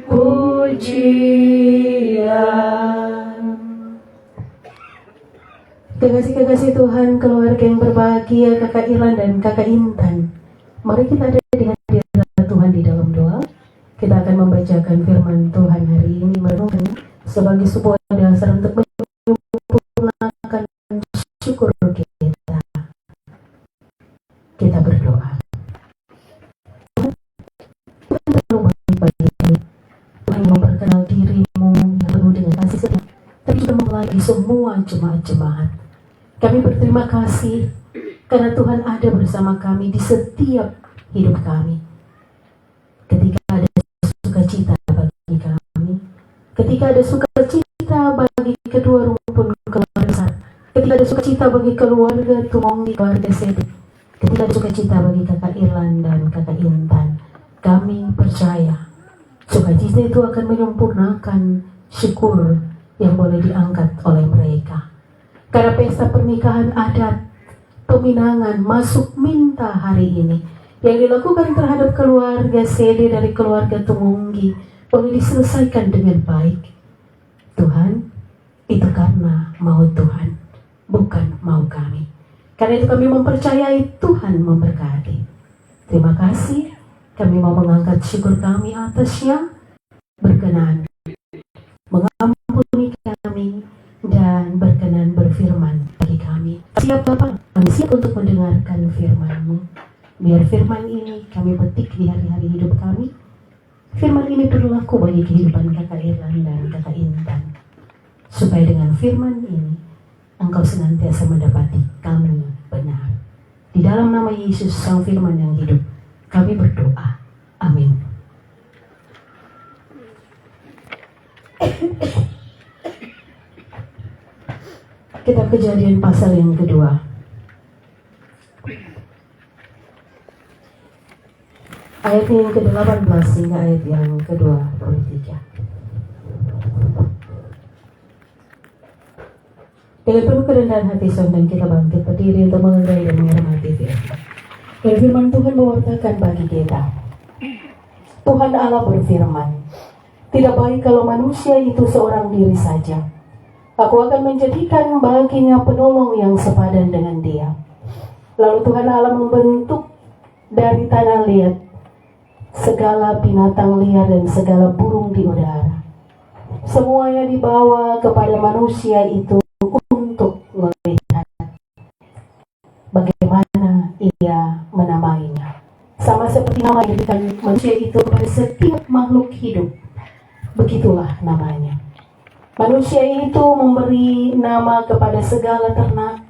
Kekasih-kekasih Tuhan, keluarga yang berbahagia, Kakak Irlan dan Kakak Intan, mari kita ada di hadirat Tuhan di dalam doa. Kita akan membacakan firman Tuhan hari ini, merenungkan sebagai sebuah dasar untuk menyempurnakan syukur kita. Kita berdoa. Tuhan terlalu baik bagi kami. Tuhan yang memperkenal diri-Mu yang penuh dengan kasih setia, tapi juga memelangi semua jemaat-jemaat. Kami berterima kasih karena Tuhan ada bersama kami di setiap hidup kami. Ketika ada sukacita bagi kami, ketika ada sukacita bagi kedua rumpun keluarga, ketika ada sukacita bagi keluarga Tumonggi, keluarga Sedik, ketika ada sukacita bagi Kakak Irlan dan Kakak Intan, kami percaya sukacita itu akan menyempurnakan syukur yang boleh diangkat oleh mereka. Karena pesta pernikahan adat, peminangan masuk minta hari ini, yang dilakukan terhadap keluarga Sede dari keluarga Tumunggi boleh diselesaikan dengan baik. Tuhan, itu karena mau Tuhan, bukan mau kami. Karena itu kami mempercayai Tuhan memberkati. Terima kasih, kami mau mengangkat syukur kami atasnya, berkenan mengampuni kami dan berkenan berfirman bagi kami. Siap Bapa, kami siap untuk mendengarkan firman-Mu. Biar firman ini kami petik di hari-hari hidup kami. Firman ini berlaku bagi kehidupan Kakak Irlan dan Kakak Intan. Supaya dengan firman ini, Engkau senantiasa mendapati kami benar. Di dalam nama Yesus, Sang Firman yang hidup, kami berdoa. Amin. Kitab Kejadian pasal yang kedua. Ayat yang ke-18 hingga ayat yang ke-23. Dengan penuh kerendahan hati sondang kita bangkit berdiri untuk menghargai dan menghormati firman. Dan firman Tuhan mewartakan bagi kita. Tuhan Allah berfirman, tidak baik kalau manusia itu seorang diri saja. Aku akan menjadikan baginya penolong yang sepadan dengan dia. Lalu Tuhan Allah membentuk dari tanah liat segala binatang liar dan segala burung di udara. Semuanya dibawa kepada manusia itu untuk melihat bagaimana ia menamainya. Sama seperti nama yang diberikan manusia itu kepada setiap makhluk hidup, begitulah namanya. Manusia itu memberi nama kepada segala ternak,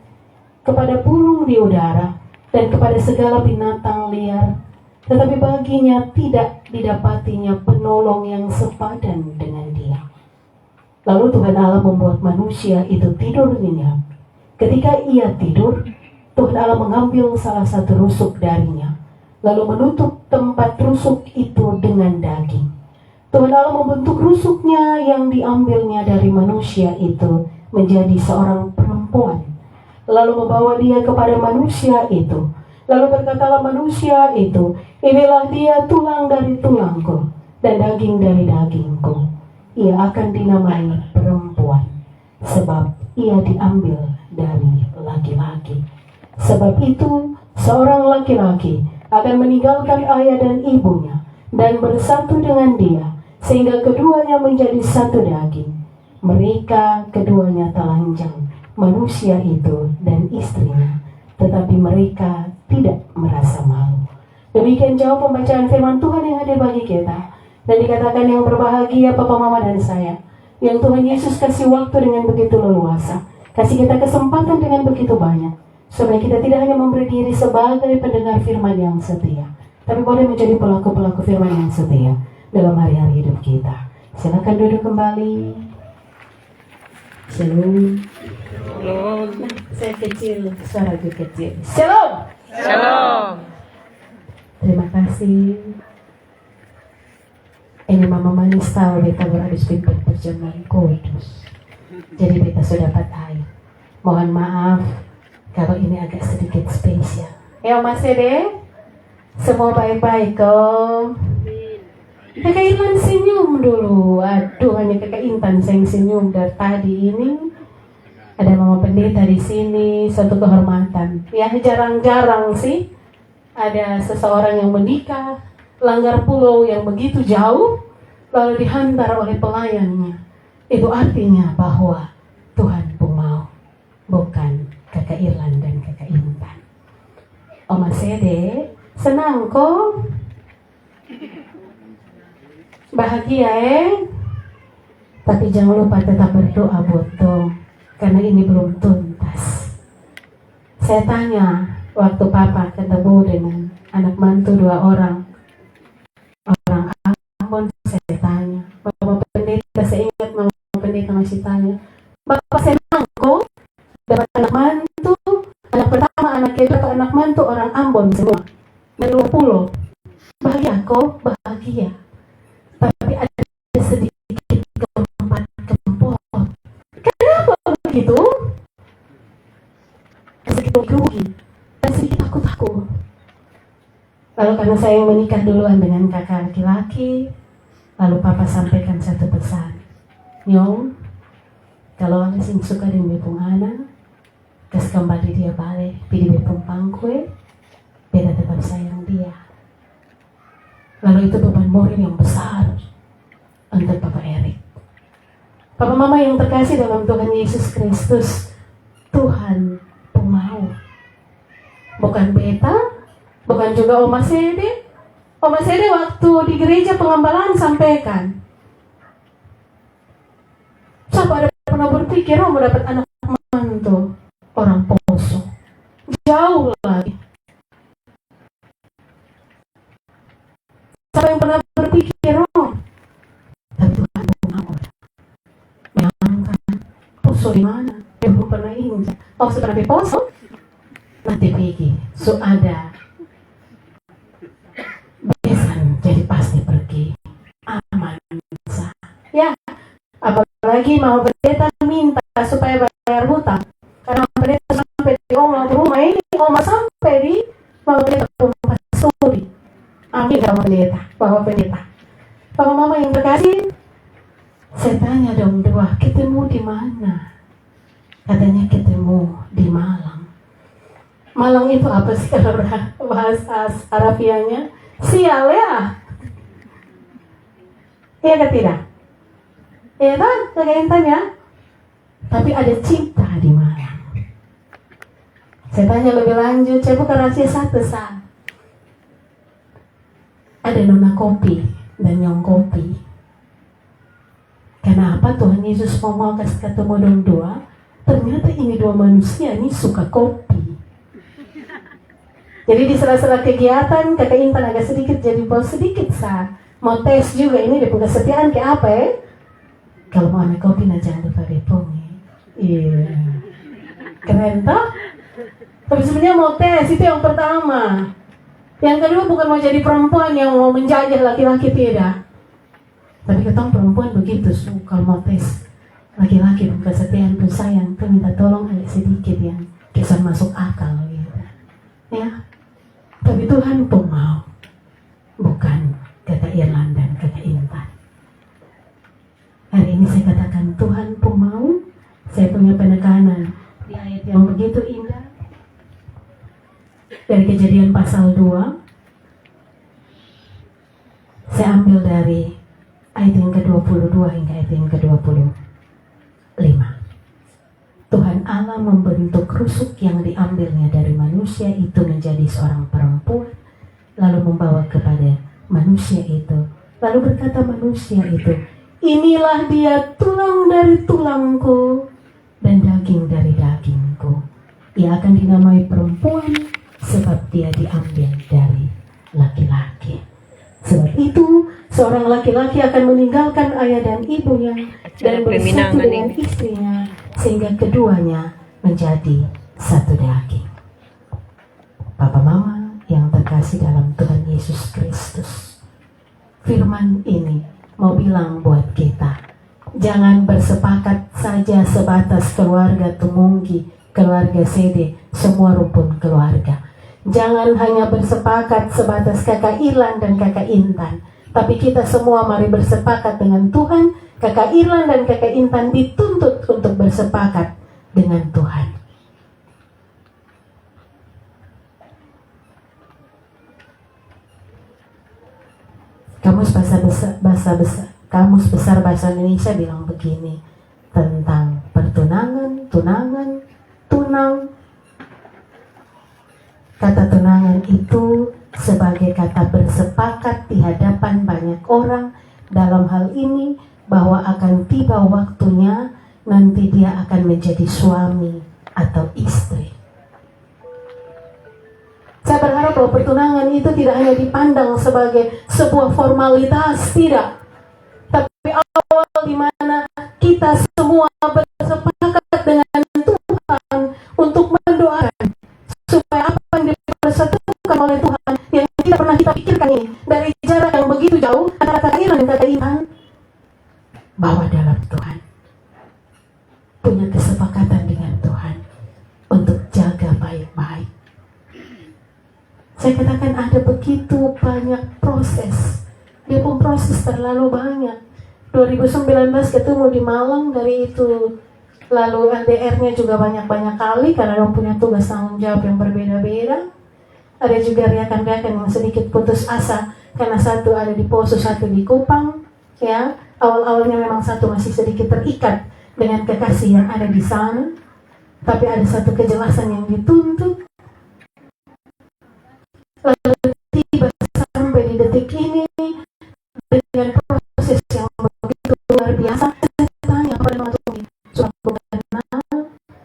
kepada burung di udara, dan kepada segala binatang liar. Tetapi baginya tidak didapatinya penolong yang sepadan dengan dia. Lalu Tuhan Allah membuat manusia itu tidur nyenyak. Ketika ia tidur, Tuhan Allah mengambil salah satu rusuk darinya, lalu menutup tempat rusuk itu dengan daging. Tuhan Allah membentuk rusuknya yang diambilnya dari manusia itu menjadi seorang perempuan, lalu membawa dia kepada manusia itu. Lalu berkatalah manusia itu, inilah dia tulang dari tulangku dan daging dari dagingku. Ia akan dinamai perempuan, sebab ia diambil dari laki-laki. Sebab itu, seorang laki-laki akan meninggalkan ayah dan ibunya dan bersatu dengan dia, sehingga keduanya menjadi satu daging. Mereka keduanya telanjang, manusia itu dan istrinya, tetapi mereka tidak merasa malu. Demikian jauh pembacaan firman Tuhan yang hadir bagi kita. Dan dikatakan yang berbahagia Papa, Mama, dan saya, yang Tuhan Yesus kasih waktu dengan begitu leluasa, kasih kita kesempatan dengan begitu banyak, supaya kita tidak hanya memberi diri sebagai pendengar firman yang setia, tapi boleh menjadi pelaku-pelaku firman yang setia dalam hari-hari hidup kita. Silakan duduk kembali. Shalom. Shalom. Saya kecil, suaraku kecil. Shalom. Shalom. Terima kasih. Ini Mama Manis tahu beta berhabis pimpin perjamuan kudus. Jadi beta sudah dapat air. Mohon maaf kalau ini agak sedikit spesial. Ya Mas Dede, semua baik-baik kok. Kakak Intan senyum dulu. Aduh, hanya Kakak Intan yang senyum dari tadi ini. Ada Mama Pendeta di sini, suatu kehormatan. Ya jarang-jarang sih ada seseorang yang menikah langgar pulau yang begitu jauh, lalu dihantar oleh pelayannya. Itu artinya bahwa Tuhan pun mau, bukan Kakak Irlan dan Kakak Intan. Oma Sede, senang kok? Bahagia Tapi jangan lupa tetap berdoa buat Tom, karena ini belum tuntas. Saya tanya, waktu Papa ketemu dengan anak mantu 2 orang Ambon, saya tanya, Bapak Pendeta, saya ingat Mama Pendeta masih tanya, Bapak senang kok dapat anak mantu, anak pertama, anak kedua, anak mantu orang Ambon semua, dari luar pulau. Bahagia kok? Bahagia. Tapi ada sedikit gempot. Kenapa begitu? Sedikit grogi dan sedikit takut-takut. Lalu karena saya yang menikah duluan dengan kakak laki-laki, lalu papa sampaikan satu pesan. Nyong, kalau ada yang suka dengan bepung anak, kas kembali dia balik, pilih bepung pangkue, beda tetap sayang dia. Lalu itu beban moral yang besar untuk Papa Erik. Papa Mama yang terkasih dalam Tuhan Yesus Kristus, Tuhan pemau. Bukan beta, bukan juga Oma Sede. Oma Sede waktu di gereja pengembalaan sampaikan, siapa ada pernah berpikir mau dapat anak mantu orang Poso? Jauh lagi. Siapa yang pernah berpikir dan Tuhan mau memang Poso di mana? Dia belum pernah injak. Oh, sudah di Poso? Nanti pergi. So ada besan, jadi pasti pergi. Aman sah. Ya, apalagi mau pendeta minta supaya bayar hutang. Karena pendeta sampai di rumah ini, sampai di mau pendeta rumah studi. Amin sama pendeta, Bapak pendeta. Papa Mama yang terkasih, saya tanya dong dua, ketemu di mana? Katanya ketemu di Malang. Malang itu apa sih kalau bahasa Arabianya? Sial ya? Iya kan tidak? Iya kan? Kakak ya? Tapi ada cinta di Malang. Saya tanya lebih lanjut, saya bukan rahasia satu sah. Ada nona kopi dan nyong kopi. Kenapa Tuhan Yesus mau kasih ketemu dong dua? Ternyata ini dua manusia ini suka kopi. Jadi di sela-sela kegiatan kakak Intan agak sedikit jadi bos sedikit sah. Mau tes juga ini dia punya kesetiaan kayak apa ya? Kalau mau ambil kopi nah jangan lupa bepung ya. Iya. Keren toh? Tapi sebenarnya mau tes itu yang pertama. Yang kedua bukan mau jadi perempuan yang mau menjajah laki-laki, tidak. Tapi ketemu perempuan begitu suka mau tes laki-laki bukan kesetiaan pun sayang tuh minta tolong agak sedikit yang kesan masuk akal gitu. Ya. Tapi Tuhan pun mau, bukan kata Irlan dan kata Intan. Hari ini saya katakan Tuhan pun mau. Saya punya penekanan di ayat yang begitu indah dari Kejadian pasal 2. Saya ambil dari ayat yang ke-22 hingga ayat yang ke-25. Tuhan Allah membentuk rusuk yang diambilnya dari manusia itu menjadi seorang perempuan, lalu membawa kepada manusia itu. Lalu berkata manusia itu, inilah dia tulang dari tulangku dan daging dari dagingku. Ia akan dinamai perempuan sebab dia diambil dari laki-laki. Sebab itu seorang laki-laki akan meninggalkan ayah dan ibunya dan bersatu dengan istrinya sehingga keduanya menjadi satu daging. Papa Mama yang terkasih dalam Tuhan Yesus Kristus, firman ini mau bilang buat kita, jangan bersepakat saja sebatas keluarga Tumunggi, keluarga Sede, semua rumpun keluarga. Jangan hanya bersepakat sebatas kakak Irlan dan kakak Intan, tapi kita semua mari bersepakat dengan Tuhan. Kakak Irlan dan kakak Intan dituntut untuk bersepakat dengan Tuhan. Kamus Besar Bahasa Indonesia bilang begini tentang pertunangan, tunang. Kata tunangan itu sebagai kata bersepakat di hadapan banyak orang dalam hal ini bahwa akan tiba waktunya nanti dia akan menjadi suami atau istri. Saya berharap bahwa pertunangan itu tidak hanya dipandang sebagai sebuah formalitas, tidak. Tapi awal di mana kita semua bersepakat dengan Tuhan untuk mendoakan supaya apa yang dipersatukan oleh Tuhan yang tidak pernah kita pikirkan ini dari jarak yang begitu jauh antara kata Irlan dan kata Intan, bahwa dalam Tuhan punya kesepakatan dengan Tuhan untuk jaga baik-baik. Saya katakan ada begitu banyak proses. Dia pun proses terlalu banyak. 2019 ketemu di Malang, dari itu lalu LDR-nya juga banyak-banyak kali karena dia punya tugas tanggung jawab yang berbeda-beda. Ada juga rekan-rekan yang sedikit putus asa karena satu ada di Poso, satu di Kupang. Ya, awal-awalnya memang satu masih sedikit terikat dengan kekasih yang ada di sana, tapi ada satu kejelasan yang dituntut. Lalu tiba sampai di detik ini dengan proses yang begitu luar biasa. Saya tanya kepada Mama Tumi, sudah aku kenal,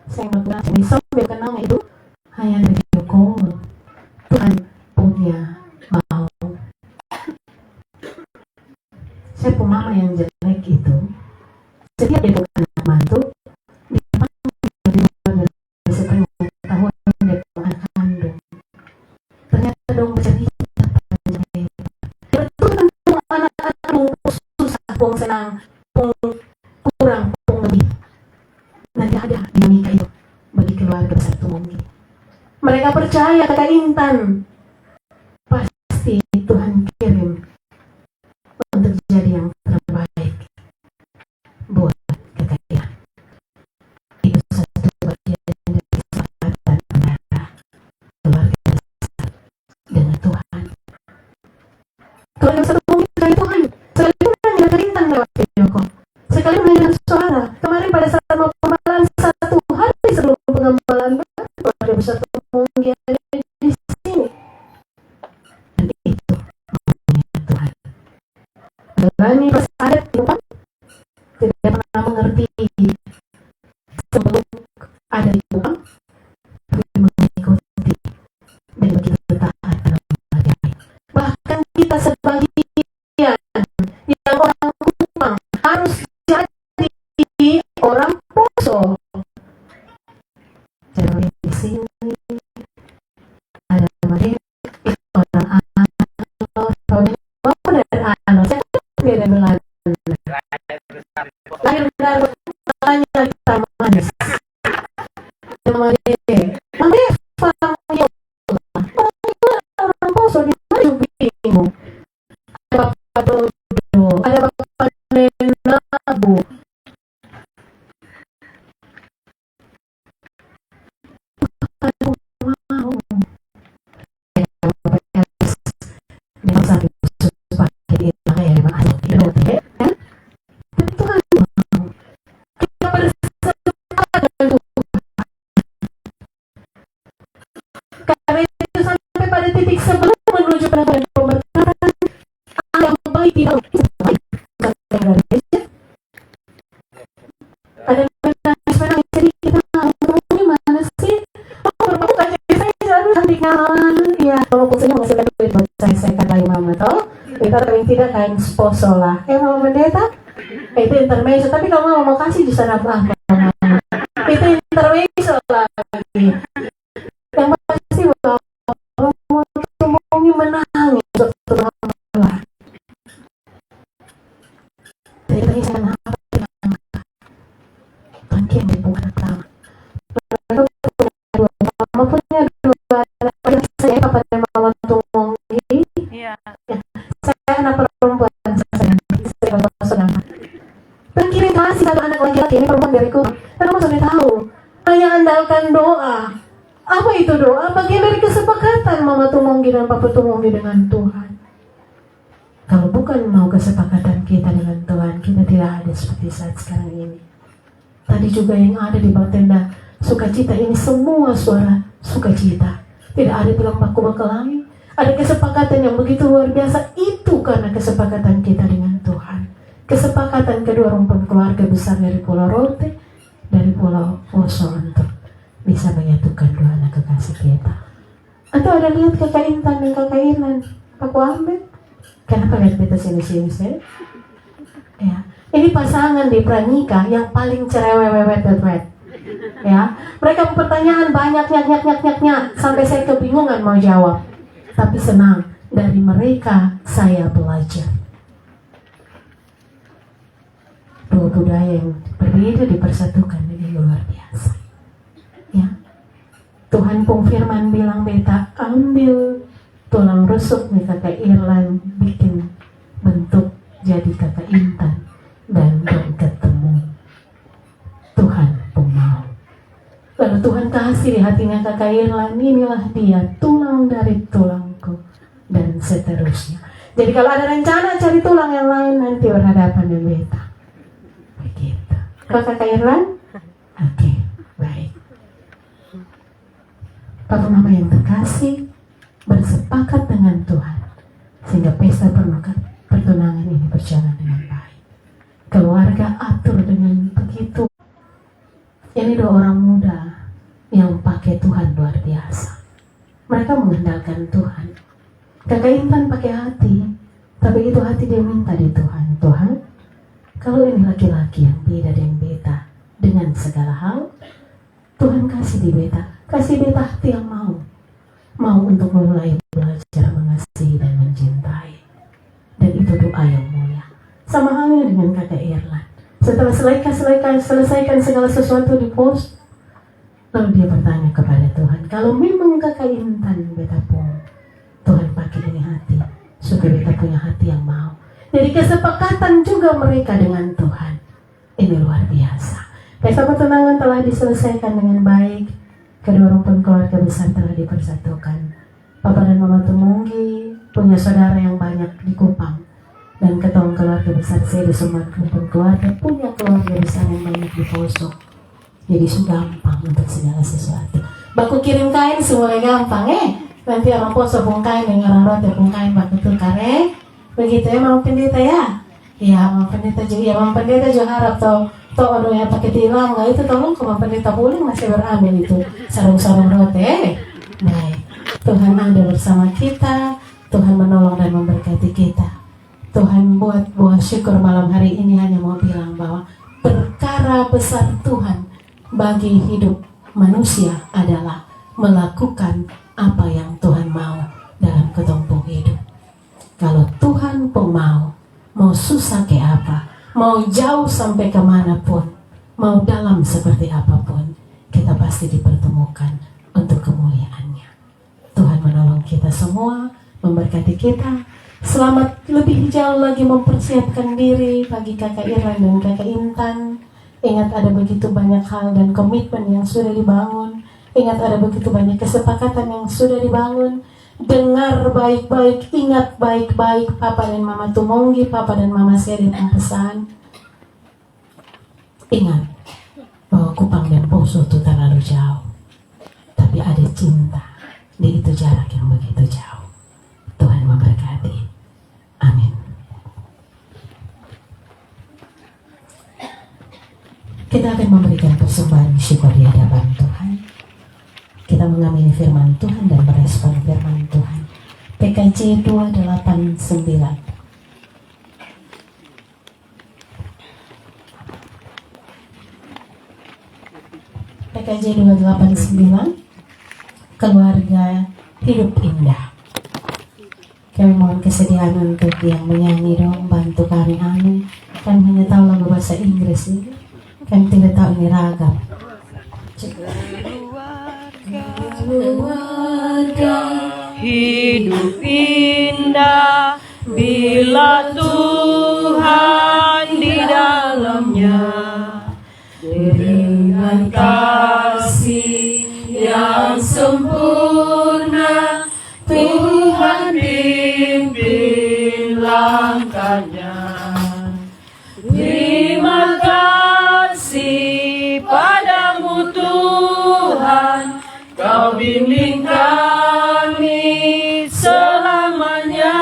saya nggak kenal, sampai kenal itu hanya dari video call. Tuhan punya mau. Saya pun mama yang jelek itu, setiap dia bukan anak mantu, dia panggil di luar dari setengah tahun dia anak kandung. Ternyata dong bercerita panjang. Betul kan anak-anak susah, pun senang, pun kurang, pun lebih. Nanti ada dinamika itu bagi keluarga besar Tumonggi. Mereka percaya Kakak Intan pasti Tuhan kirim untuk jadi yang terbaik buat Kakak Intan. Itu satu bagian dari kesepakatan antara keluarga besar dengan Tuhan. Keluarga besar Tumonggi dari Tuhan. Sekalipun nanya Kakak Intan lewat video call, sekalipun nanya suara. Kemarin pada saat mau pembalaan 1 hari sebelum pengembalaan, keluarga besar Tumonggi ada di sini. Dan itu maunya Tuhan. Berani pas ada di depan, tidak pernah mengerti sebelum ada di depan, tapi mengikuti dan begitu taat dalam menghargai. Bahkan kita sebagian yang orang Kupang harus jadi orang Poso. Jadi di sini ada mereka orang Ano, dari Ano, saya beda Belanda. Lahir dari namanya kita manis. Namanya orang Poso di mana bingung. Ada Bapak Dodo, ada Bapak Nenabu. Karena itu sampai pada titik sebelum menuju penanggulangan pemberkatan, yang baik tidak ada menangis jadi kita ngomongnya mana sih? Berbuka jadi saya cantik kan? Ya, walaupun saya menghasilkan duit buat saya kata mama toh, kita paling tidak kain sposo lah. Mama pendeta, itu intermezzo. Tapi kalau mama mau kasih di sana apa? Itu intermezzo lagi. Yang pasti bahwa Tumonggi menangis waktu malam. Jadi saya apa yang Tuhan yang bukan pertama. Mama punya 2 anak, saya papa dan mama Tumonggi. Iya. Saya anak perempuan, saya saudara. Dan kirim kasih 1 anak laki-laki, ini perempuan dariku. Dan mama sudah tahu, hanya andalkan doa. Apa itu doa? Bagian dari kesepakatan Mama Tumonggi dan Papa Tumonggi dengan Tuhan. Kalau bukan mau kesepakatan kita dengan Tuhan, kita tidak ada seperti saat sekarang ini. Tadi juga yang ada di bawah tenda sukacita ini semua suara sukacita. Tidak ada bilang baku lain. Ada kesepakatan yang begitu luar biasa. Itu karena kesepakatan kita dengan Tuhan. Kesepakatan kedua rumpun keluarga besar dari Pulau Rote, dari Pulau Poso untuk bisa menyatukan 2 anak kekasih kita. Atau ada lihat Kakak Intan dan Kakak Irlan, aku ambil. Kenapa lihat beta sini-sini sih? Ya, ini pasangan di pranikah yang paling cerewet. Ya, mereka pertanyaan banyak nyak sampai saya kebingungan mau jawab. Tapi senang, dari mereka saya belajar. 2 budaya yang berbeda dipersatukan, ini luar biasa. Ya, Tuhan pun firman bilang beta ambil tulang rusuk nih kakak Irlan bikin bentuk jadi kakak Intan dan berketemu. Tuhan pun mau. Lalu Tuhan kasih di hatinya kakak Irlan, inilah dia, tulang dari tulangku, dan seterusnya. Jadi kalau ada rencana cari tulang yang lain, nanti berhadapan dengan beta. Begitu. Kalau kakak Irlan? Oke, baik. Papa mama yang terkasih, bersepakat dengan Tuhan sehingga pesta pertunangan ini berjalan dengan baik. Keluarga atur dengan begitu. Ini dua orang muda yang pakai Tuhan luar biasa. Mereka mengandalkan Tuhan. Kakak Intan pakai hati, tapi itu hati dia minta di Tuhan. Tuhan, kalau ini laki-laki yang beda dengan beta dengan segala hal, Tuhan kasih di beta, kasih beta hati yang mau untuk mulai belajar mengasihi dan mencintai. Dan itu doa yang mulia. Sama halnya dengan kakak Irlan. Setelah selesaikan segala sesuatu di pos, lalu dia bertanya kepada Tuhan, kalau memang kakak Intan beta pun, Tuhan pakai ini hati, supaya beta punya hati yang mau. Jadi kesepakatan juga mereka dengan Tuhan. Ini luar biasa. Pesta pertunangan telah diselesaikan dengan baik. Kedua rumpun keluarga besar telah dipersatukan. Papa dan Mama Tumunggi punya saudara yang banyak di Kupang. Dan ketong keluarga besar saya di semua rumpun keluarga punya keluarga besar yang banyak di Poso. Jadi gampang untuk segala sesuatu. Baku kirim kain semulai gampang Nanti orang Poso pun kain, orang Rote pun kain, baku tukar Begitu ya Mama Pendeta ya. Ya Mama Pendeta juga, ya Mama Pendeta juga harap toh orang yang pakai tilang nggak itu tolong ke Mama Pendeta Puling masih berambil itu sarung-sarung Rote. Baik, Tuhan ada bersama kita, Tuhan menolong dan memberkati kita. Tuhan buat syukur malam hari ini hanya mau bilang bahwa perkara besar Tuhan bagi hidup manusia adalah melakukan apa yang Tuhan mau dalam ketumpung hidup. Kalau Tuhan pun mau susah kayak apa, mau jauh sampai kemanapun, mau dalam seperti apapun, kita pasti dipertemukan untuk kemuliaannya. Tuhan menolong kita semua, memberkati kita. Selamat lebih jauh lagi mempersiapkan diri bagi kakak Irlan dan kakak Intan. Ingat ada begitu banyak hal dan komitmen yang sudah dibangun. Ingat ada begitu banyak kesepakatan yang sudah dibangun. Dengar baik-baik, ingat baik-baik Papa dan Mama Tumonggi, Papa dan Mama Seri yang pesan. Ingat bahwa Kupang dan Poso itu terlalu jauh. Tapi ada cinta di itu jarak yang begitu jauh. Tuhan memberkati. Amin. Kita akan memberikan persembahan syukur di hadapan Tuhan. Kita mengamini firman Tuhan dan merespon firman Tuhan. PKJ 289. PKJ 289. Keluarga hidup indah. Kami mohon kesediaan untuk yang menyanyi dong, bantu kami, amin. Kami hanya tahu lagu bahasa Inggris ini, kami tidak tahu ini ragam. Keluarga hidup indah bila Tuhan di dalamnya, dengan kasih yang sempurna Tuhan pimpin langkahnya. Terima kasih padamu Tuhan, Kau bimbing kami selamanya.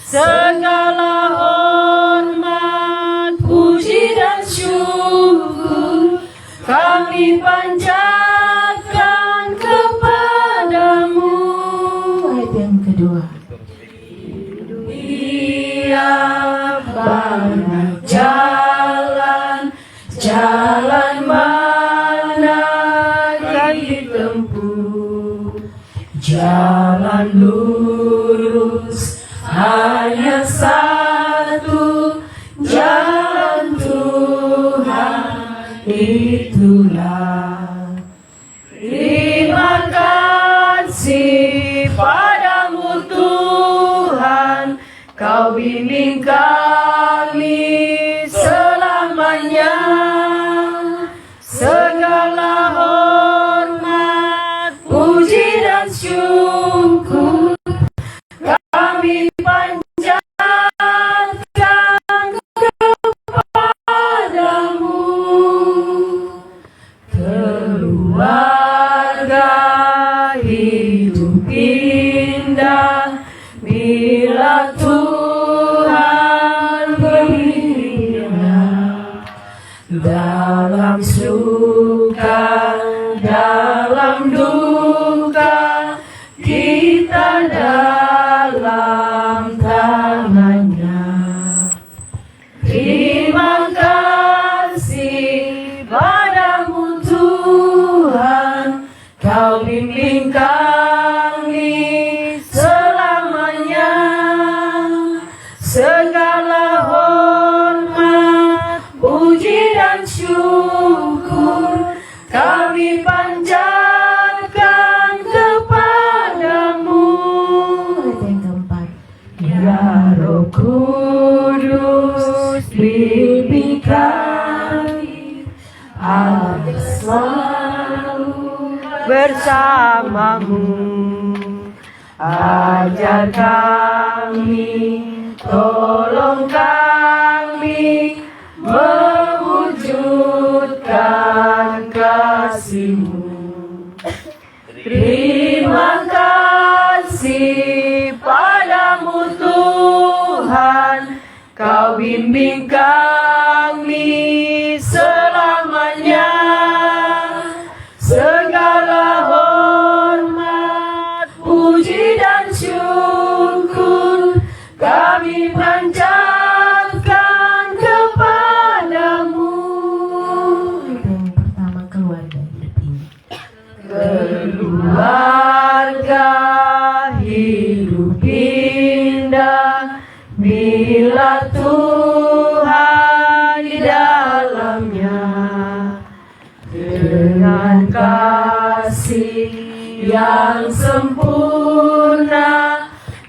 Segala hormat, puji dan syukur kami panjatkan kepadamu. Ayat yang kedua. Tiap banyak jalan mana kan ditempuh, jalan lurus hanya satu, jalan Tuhan itulah. Terima kasih pada bimbing kami selamanya. Segala hormat, puji dan syukur kami panjatkan kepadamu. Keluarga hidup indah bila Tuhan berinya. Dalam suka, dalam duka, kita dalam tangannya. Terima kasih padamu Tuhan, Kau bimbing kami selamanya. Segala hormat, puji dan syukur kami panjatkan kepadamu. Yang keempat, ya Roh Kudus, bimbing kami agar selalu bersamamu. Ajar kami, tolong kami mewujudkan kasih-Mu. Terima kasih padamu Tuhan, Kau bimbing kami selamanya. Segala hormat, puji dan syukur kami panjatkan kepadamu. Yang pertama, keluarga hidup ini. Keluarga hidup indah bila Tuhan di dalamnya. Dengan kasih yang sempurna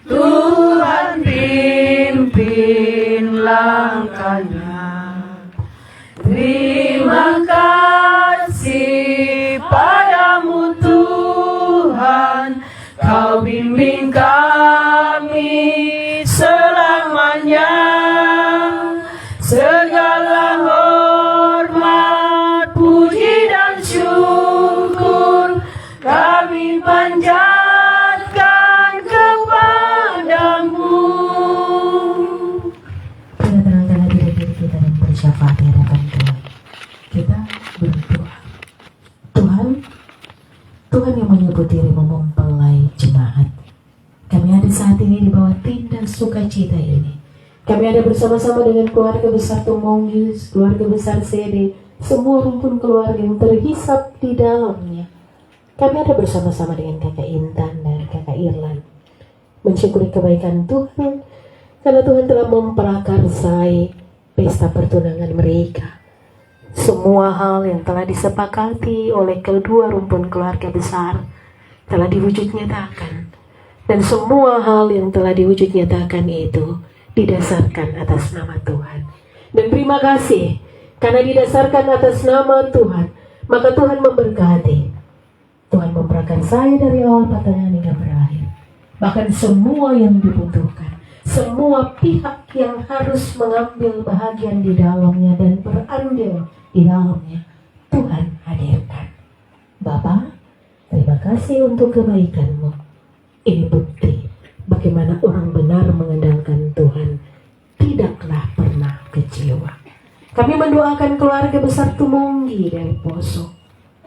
Tuhan pimpin langkahnya. Terima kasih padamu Tuhan, Kau bimbing kami selamanya. Segala hormat, puji dan syukur kami panjatkan kepadamu. Kita tenangkan hati dan diri kita dan bersyafaat di hadapan Tuhan. Kita berdoa. Tuhan yang menyebut diri mempelai jemaat. Kami ada saat ini di bawah tindak sukacita ini. Kami ada bersama-sama dengan keluarga besar Tumonggis, keluarga besar Sede, semua rumpun keluarga yang terhisap di dalamnya. Kami ada bersama-sama dengan kakak Intan dan kakak Irlan, mensyukuri kebaikan Tuhan, karena Tuhan telah memprakarsai pesta pertunangan mereka. Semua hal yang telah disepakati oleh kedua rumpun keluarga besar telah diwujud nyatakan. Dan semua hal yang telah diwujud nyatakan itu didasarkan atas nama Tuhan. Dan terima kasih, karena didasarkan atas nama Tuhan, maka Tuhan memberkati. Tuhan memprakarsai dari awal pertengahan hingga berakhir. Bahkan semua yang dibutuhkan, semua pihak yang harus mengambil bahagian di dalamnya dan berandil di dalamnya, Tuhan hadirkan. Bapa, terima kasih untuk kebaikan-Mu. Ini bukti bagaimana orang benar mengandalkan Tuhan tidaklah pernah kecewa. Kami mendoakan keluarga besar Tumonggi dari Poso.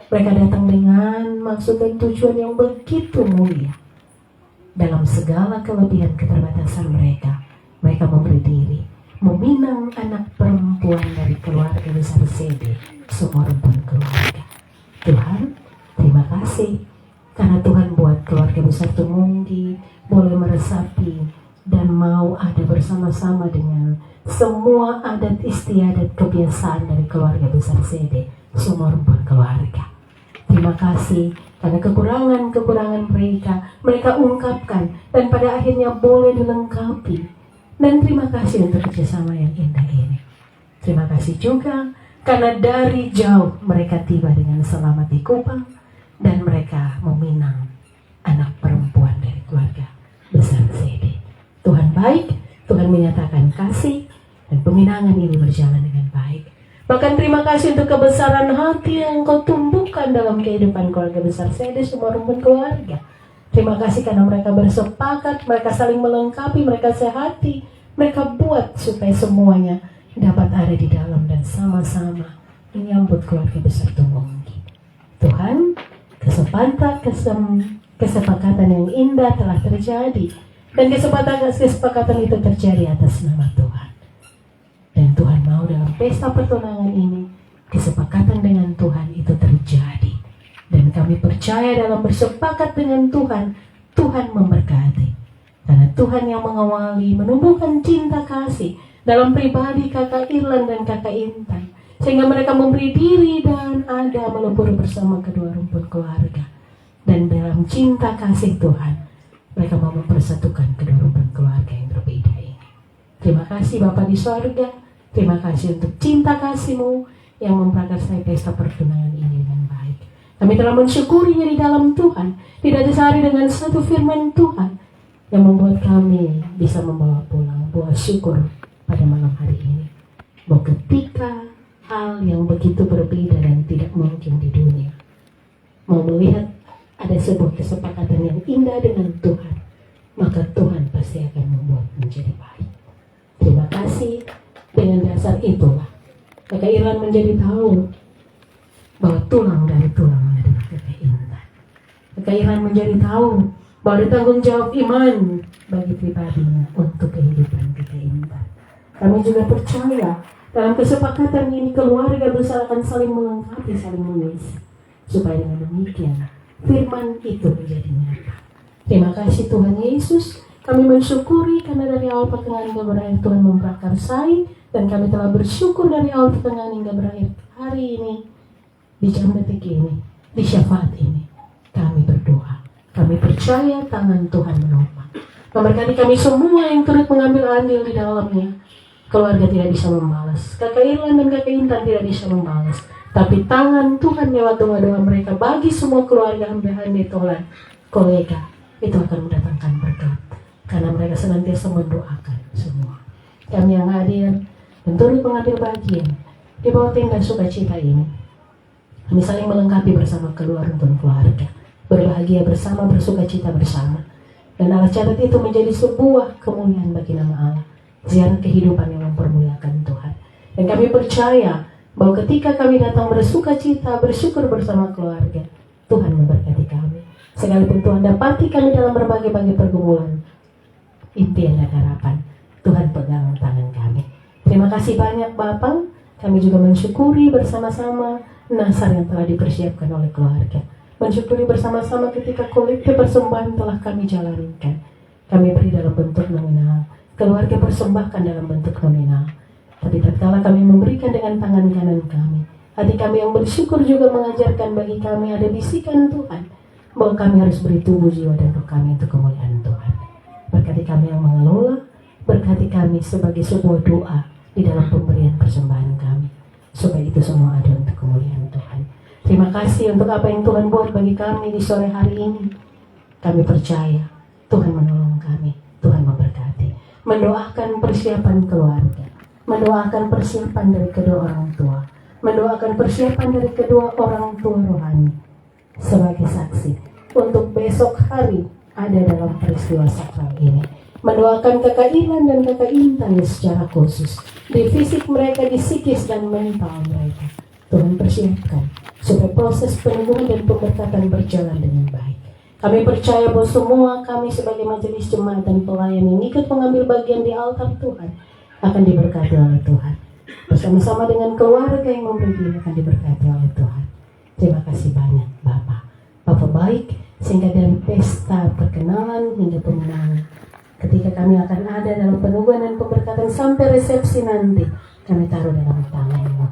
Mereka datang dengan maksud dan tujuan yang begitu mulia. Dalam segala kelebihan keterbatasan mereka, mereka memberi diri, meminang anak perempuan dari keluarga besar Sede, semua rumpun keluarga. Tuhan, terima kasih karena Tuhan buat keluarga besar Tumonggi boleh meresapi dan mau ada bersama-sama dengan semua adat istiadat kebiasaan dari keluarga besar Sede, semua rumpun keluarga. Terima kasih karena kekurangan-kekurangan mereka ungkapkan dan pada akhirnya boleh dilengkapi Dan terima kasih untuk kerjasama yang indah ini. Terima kasih juga karena dari jauh mereka tiba dengan selamat di Kupang dan mereka meminang anak perempuan dari keluarga besar Sede. Tuhan baik, Tuhan menyatakan kasih, dan peminangan ini berjalan dengan baik. Bahkan terima kasih untuk kebesaran hati yang Engkau tumbuhkan dalam kehidupan keluarga besar Sede, semua rumpun keluarga. Terima kasih karena mereka bersepakat, mereka saling melengkapi, mereka sehati, mereka buat supaya semuanya dapat ada di dalam dan sama-sama menyambut keluarga besar Tumonggi. Tuhan, kesepakatan yang indah telah terjadi, dan kesepakatan itu terjadi atas nama Tuhan. Dan Tuhan mau dalam pesta pertunangan ini kesepakatan dengan Tuhan itu terjadi, dan kami percaya dalam bersepakat dengan Tuhan, Tuhan memberkati, karena Tuhan yang mengawali menumbuhkan cinta kasih dalam pribadi kakak Irlan dan kakak Intan, sehingga mereka memberi diri dan ada melebur bersama kedua rumpun keluarga. Dan dalam cinta kasih Tuhan, mereka mau mempersatukan kedua rumpun keluarga yang berbeda ini. Terima kasih Bapa di sorga, terima kasih untuk cinta kasih-Mu yang memprakarsai pesta pertunangan ini dengan baik. Kami telah mensyukurinya di dalam Tuhan, tidak disari dengan satu firman Tuhan yang membuat kami bisa membawa pulang buah syukur pada malam hari ini. Bahwa ketika hal yang begitu berbeda dan tidak mungkin di dunia mau melihat ada sebuah kesepakatan yang indah dengan Tuhan, maka Tuhan pasti akan membuat menjadi baik. Terima kasih. Dengan dasar itulah kakak Irlan menjadi tahu bahwa tulang dari tulang adalah kakak Intan. Kakak Irlan menjadi tahu bahwa ada tanggung jawab iman bagi pribadinya untuk kehidupan kakak Intan. Kami juga percaya dalam kesepakatan ini keluarga besar akan saling melengkapi, saling mengisi, supaya dengan demikian firman itu menjadi nyata. Terima kasih Tuhan Yesus. Kami mensyukuri karena dari awal pertengahan hingga berakhir Tuhan memprakarsai, dan kami telah bersyukur dari awal pertengahan hingga berakhir hari ini, di jam detik ini, di syafaat ini. Kami berdoa, kami percaya tangan Tuhan menopang. Memberkati kami semua yang turut mengambil andil di dalamnya. Keluarga tidak bisa membalas, kakak Irlan dan kakak Intan tidak bisa membalas, tapi tangan Tuhan lewat doa-doa mereka bagi semua keluarga hamba-hamba Tuhan, kolega, itu akan mendatangkan berkat, karena mereka senantiasa mendoakan semua. Kami yang hadir dan turut mengambil bagian di bawah tenda sukacita ini, kami saling melengkapi bersama keluarga dan keluarga, berbahagia bersama, bersukacita bersama, dan Allah catat itu menjadi sebuah kemuliaan bagi nama Allah, ziarah kehidupan yang mempermuliakan Tuhan. Dan kami percaya bahwa ketika kami datang bersukacita, bersyukur bersama keluarga, Tuhan memberkati kami. Sekalipun Tuhan dapati kami dalam berbagai-bagai pergumulan, impian dan harapan, Tuhan pegang tangan kami. Terima kasih banyak Bapak. Kami juga mensyukuri bersama-sama nasar yang telah dipersiapkan oleh keluarga. Mensyukuri bersama-sama ketika kolektif persembahan telah kami jalankan. Kami beri dalam bentuk nominal, keluarga persembahkan dalam bentuk nominal. Tapi tatkala kami memberikan dengan tangan kanan kami, hati kami yang bersyukur juga mengajarkan bagi kami ada bisikan Tuhan, bahwa kami harus beri tubuh, jiwa, dan roh kami untuk kemuliaan Tuhan. Berkati kami yang mengelola, berkati kami sebagai sebuah doa di dalam pemberian persembahan kami, supaya itu semua ada untuk kemuliaan Tuhan. Terima kasih untuk apa yang Tuhan buat bagi kami di sore hari ini. Kami percaya Tuhan menolong kami, Tuhan memberkati. Mendoakan persiapan keluarga, mendoakan persiapan dari kedua orang tua, mendoakan persiapan dari kedua orang tua rohani sebagai saksi untuk besok hari ada dalam peristiwa sakral ini. Mendoakan kakak Irlan dan kakak Intan secara khusus di fisik mereka, di psikis dan mental mereka. Tuhan persiapkan supaya proses peneguhan dan pemberkatan berjalan dengan baik. Kami percaya bahwa semua kami sebagai majelis jemaat dan pelayan yang ikut mengambil bagian di altar Tuhan akan diberkati oleh Tuhan. Bersama-sama dengan keluarga yang memberi diri akan diberkati oleh Tuhan. Terima kasih banyak Bapak. Bapak baik, sehingga dari pesta perkenalan hingga pemenangan, ketika kami akan ada dalam peneguhan dan pemberkatan sampai resepsi nanti, kami taruh dalam tangan-Mu.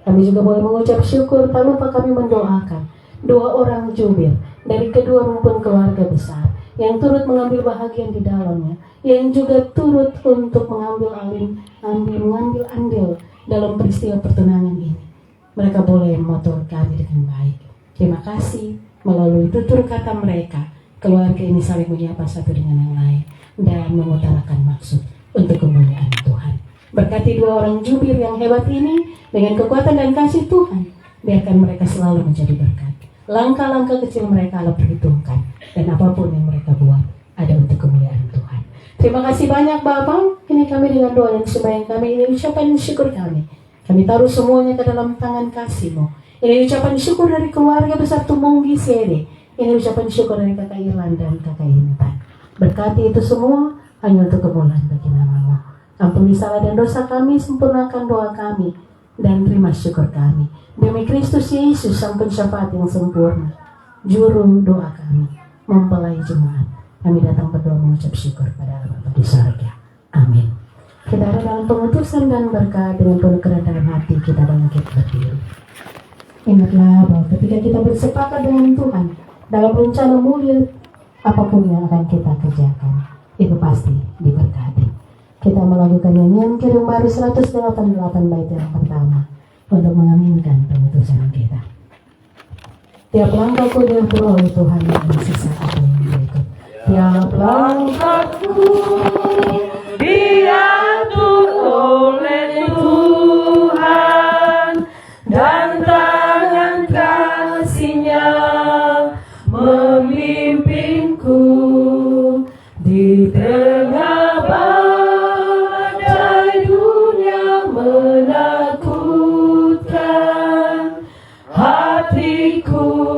Kami juga boleh mengucap syukur, tak lupa kami mendoakan dua orang jubir dari kedua rumpun keluarga besar yang turut mengambil bahagian di dalamnya, yang juga turut untuk mengambil andil dalam peristiwa pertunangan ini. Mereka boleh motor kami dengan baik. Terima kasih. Melalui tutur kata mereka, keluarga ini saling menyapa satu dengan yang lain dan mengutarakan maksud untuk kemuliaan Tuhan. Berkati dua orang jubir yang hebat ini dengan kekuatan dan kasih Tuhan. Biarkan mereka selalu menjadi berkat. Langkah-langkah kecil mereka Allah perhitungkan, dan apapun yang mereka buat ada untuk kemuliaan Tuhan. Terima kasih banyak Bapak. Ini kami dengan doa dan sembahyang kami, ini ucapan syukur kami. Kami taruh semuanya ke dalam tangan kasih-Mu. Ini ucapan syukur dari keluarga besar Tumonggi Sede. Ini ucapan syukur dari Kakak Irlan dan Kakak Intan. Berkati itu semua hanya untuk kemuliaan bagi nama-Mu. Ampuni salah dan dosa kami, sempurnakan doa kami, dan terima syukur kami. Demi Kristus Yesus, Sang Pensyafaat yang sempurna, juru doa kami, mempelai jemaat, kami datang berdoa mengucap syukur pada Allah Bapa di surga. Amin. Kita ada dalam pengutusan dan berkat, dengan penuh kerendahan hati kita bangkit berdiri. Ingatlah bahwa ketika kita bersepakat dengan Tuhan dalam rencana mulia, apapun yang akan kita kerjakan, itu pasti diberkati. Kita melakukan nyanyian Kidung Baru 188 bait yang pertama untuk mengaminkan pemutusan kita. Tiap langkahku diatur oleh Tuhan dan sisa apa yang berikut. Tiap langkahku diatur oleh Tuhan dan tangan kasih-Nya memimpinku di tengah badai dunia menakutkan. Hatiku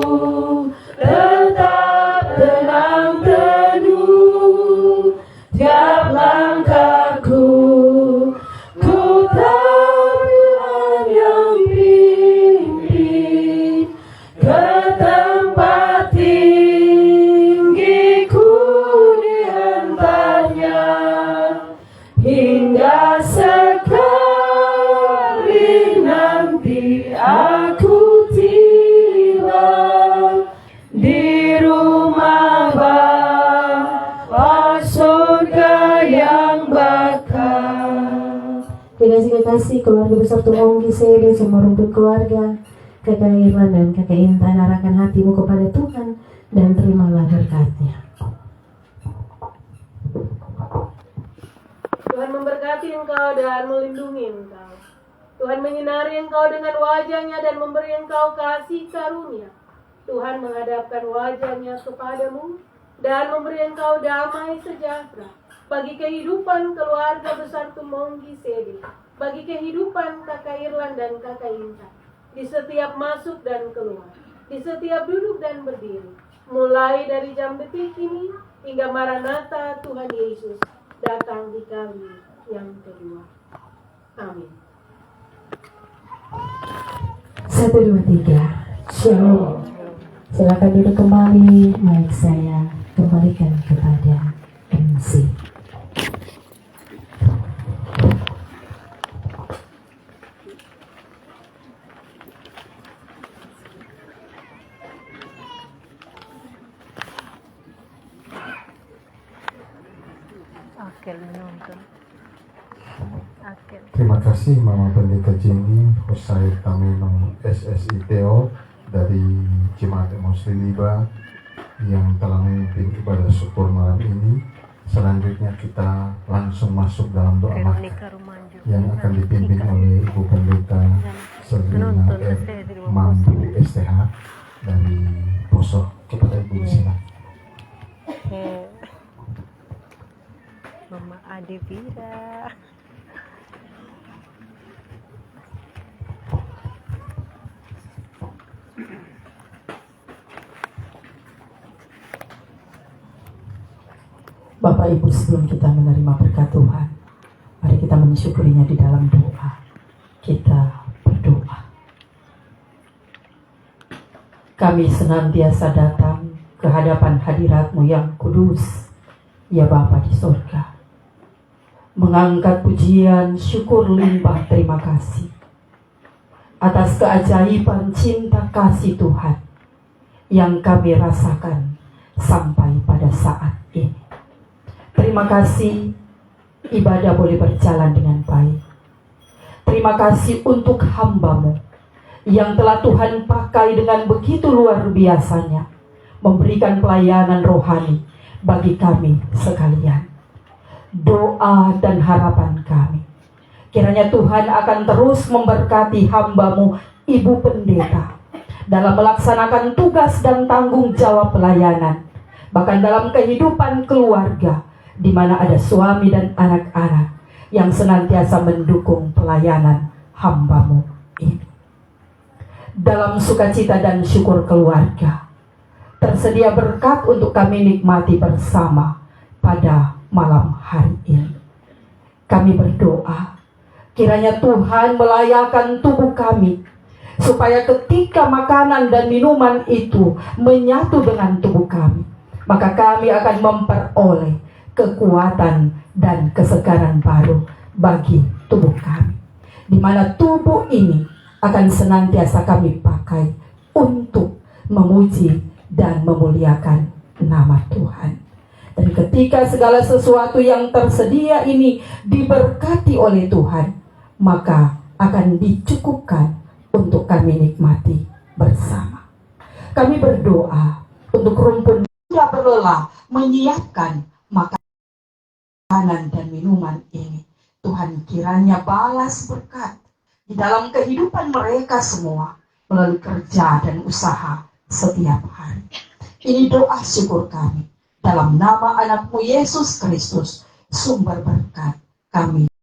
tetap tenang teduh, tiap langkahku ku tahu Tuhan yang pimpin ke tempat tinggiku diantarnya, hingga sekali nanti aku tiba di rumah Bapa surga yang bakal. Kekasih-kekasih keluarga besar Tumonggi Sede, semua rumput keluarga, Kakak Irlan dan Kakak Intan, arahkan hatimu kepada Tuhan dan terimalah berkat-Nya. Tuhan memberkati engkau dan melindungi engkau. Tuhan menyinari engkau dengan wajah-Nya dan memberi engkau kasih karunia. Tuhan menghadapkan wajah-Nya kepadamu dan memberi engkau damai sejahtera. Bagi kehidupan keluarga besar Tumonggi Sede, bagi kehidupan Kakak Irlan dan Kakak Intan, di setiap masuk dan keluar, di setiap duduk dan berdiri, mulai dari jam detik ini hingga Maranatha Tuhan Yesus datang di kami yang kedua. Amin. 1, 2, 3. Shalom. Silakan duduk kembali. Mic saya kembalikan kepada MC. Akhir menonton. Akhir. Terima kasih Mama Pendeta Jenny, Hosair Tameno SSITO dari Jemaat Muslim Liba yang telah memimpin ibadah syukur malam ini. Selanjutnya kita langsung masuk dalam doa makan yang akan dipimpin oleh Ibu Pendeta Selina R. Mampu STH dari Poso. Kepada Ibu silakan. Mama Ade Vira. Bapak Ibu, sebelum kita menerima berkat Tuhan, mari kita mensyukurinya di dalam doa. Kita berdoa. Kami senantiasa datang ke hadapan hadirat-Mu yang kudus, ya Bapa di surga, mengangkat pujian, syukur, limpah terima kasih atas keajaiban cinta kasih Tuhan yang kami rasakan sampai pada saat ini. Terima kasih ibadah boleh berjalan dengan baik. Terima kasih untuk hamba-Mu yang telah Tuhan pakai dengan begitu luar biasanya memberikan pelayanan rohani bagi kami sekalian. Doa dan harapan kami, kiranya Tuhan akan terus memberkati hamba-Mu, Ibu Pendeta, dalam melaksanakan tugas dan tanggung jawab pelayanan, bahkan dalam kehidupan keluarga, di mana ada suami dan anak-anak yang senantiasa mendukung pelayanan hamba-Mu ini. Dalam sukacita dan syukur keluarga, tersedia berkat untuk kami nikmati bersama pada malam hari ini. Kami berdoa, kiranya Tuhan melayakan tubuh kami, supaya ketika makanan dan minuman itu menyatu dengan tubuh kami, maka kami akan memperoleh kekuatan dan kesegaran baru bagi tubuh kami, di mana tubuh ini akan senantiasa kami pakai untuk memuji dan memuliakan nama Tuhan. Dan ketika segala sesuatu yang tersedia ini diberkati oleh Tuhan, maka akan dicukupkan untuk kami nikmati bersama. Kami berdoa untuk rumpun tidak berlelah menyiapkan makanan dan minuman ini. Tuhan kiranya balas berkat di dalam kehidupan mereka semua melalui kerja dan usaha setiap hari. Ini doa syukur kami dalam nama anak-Mu Yesus Kristus, sumber berkat kami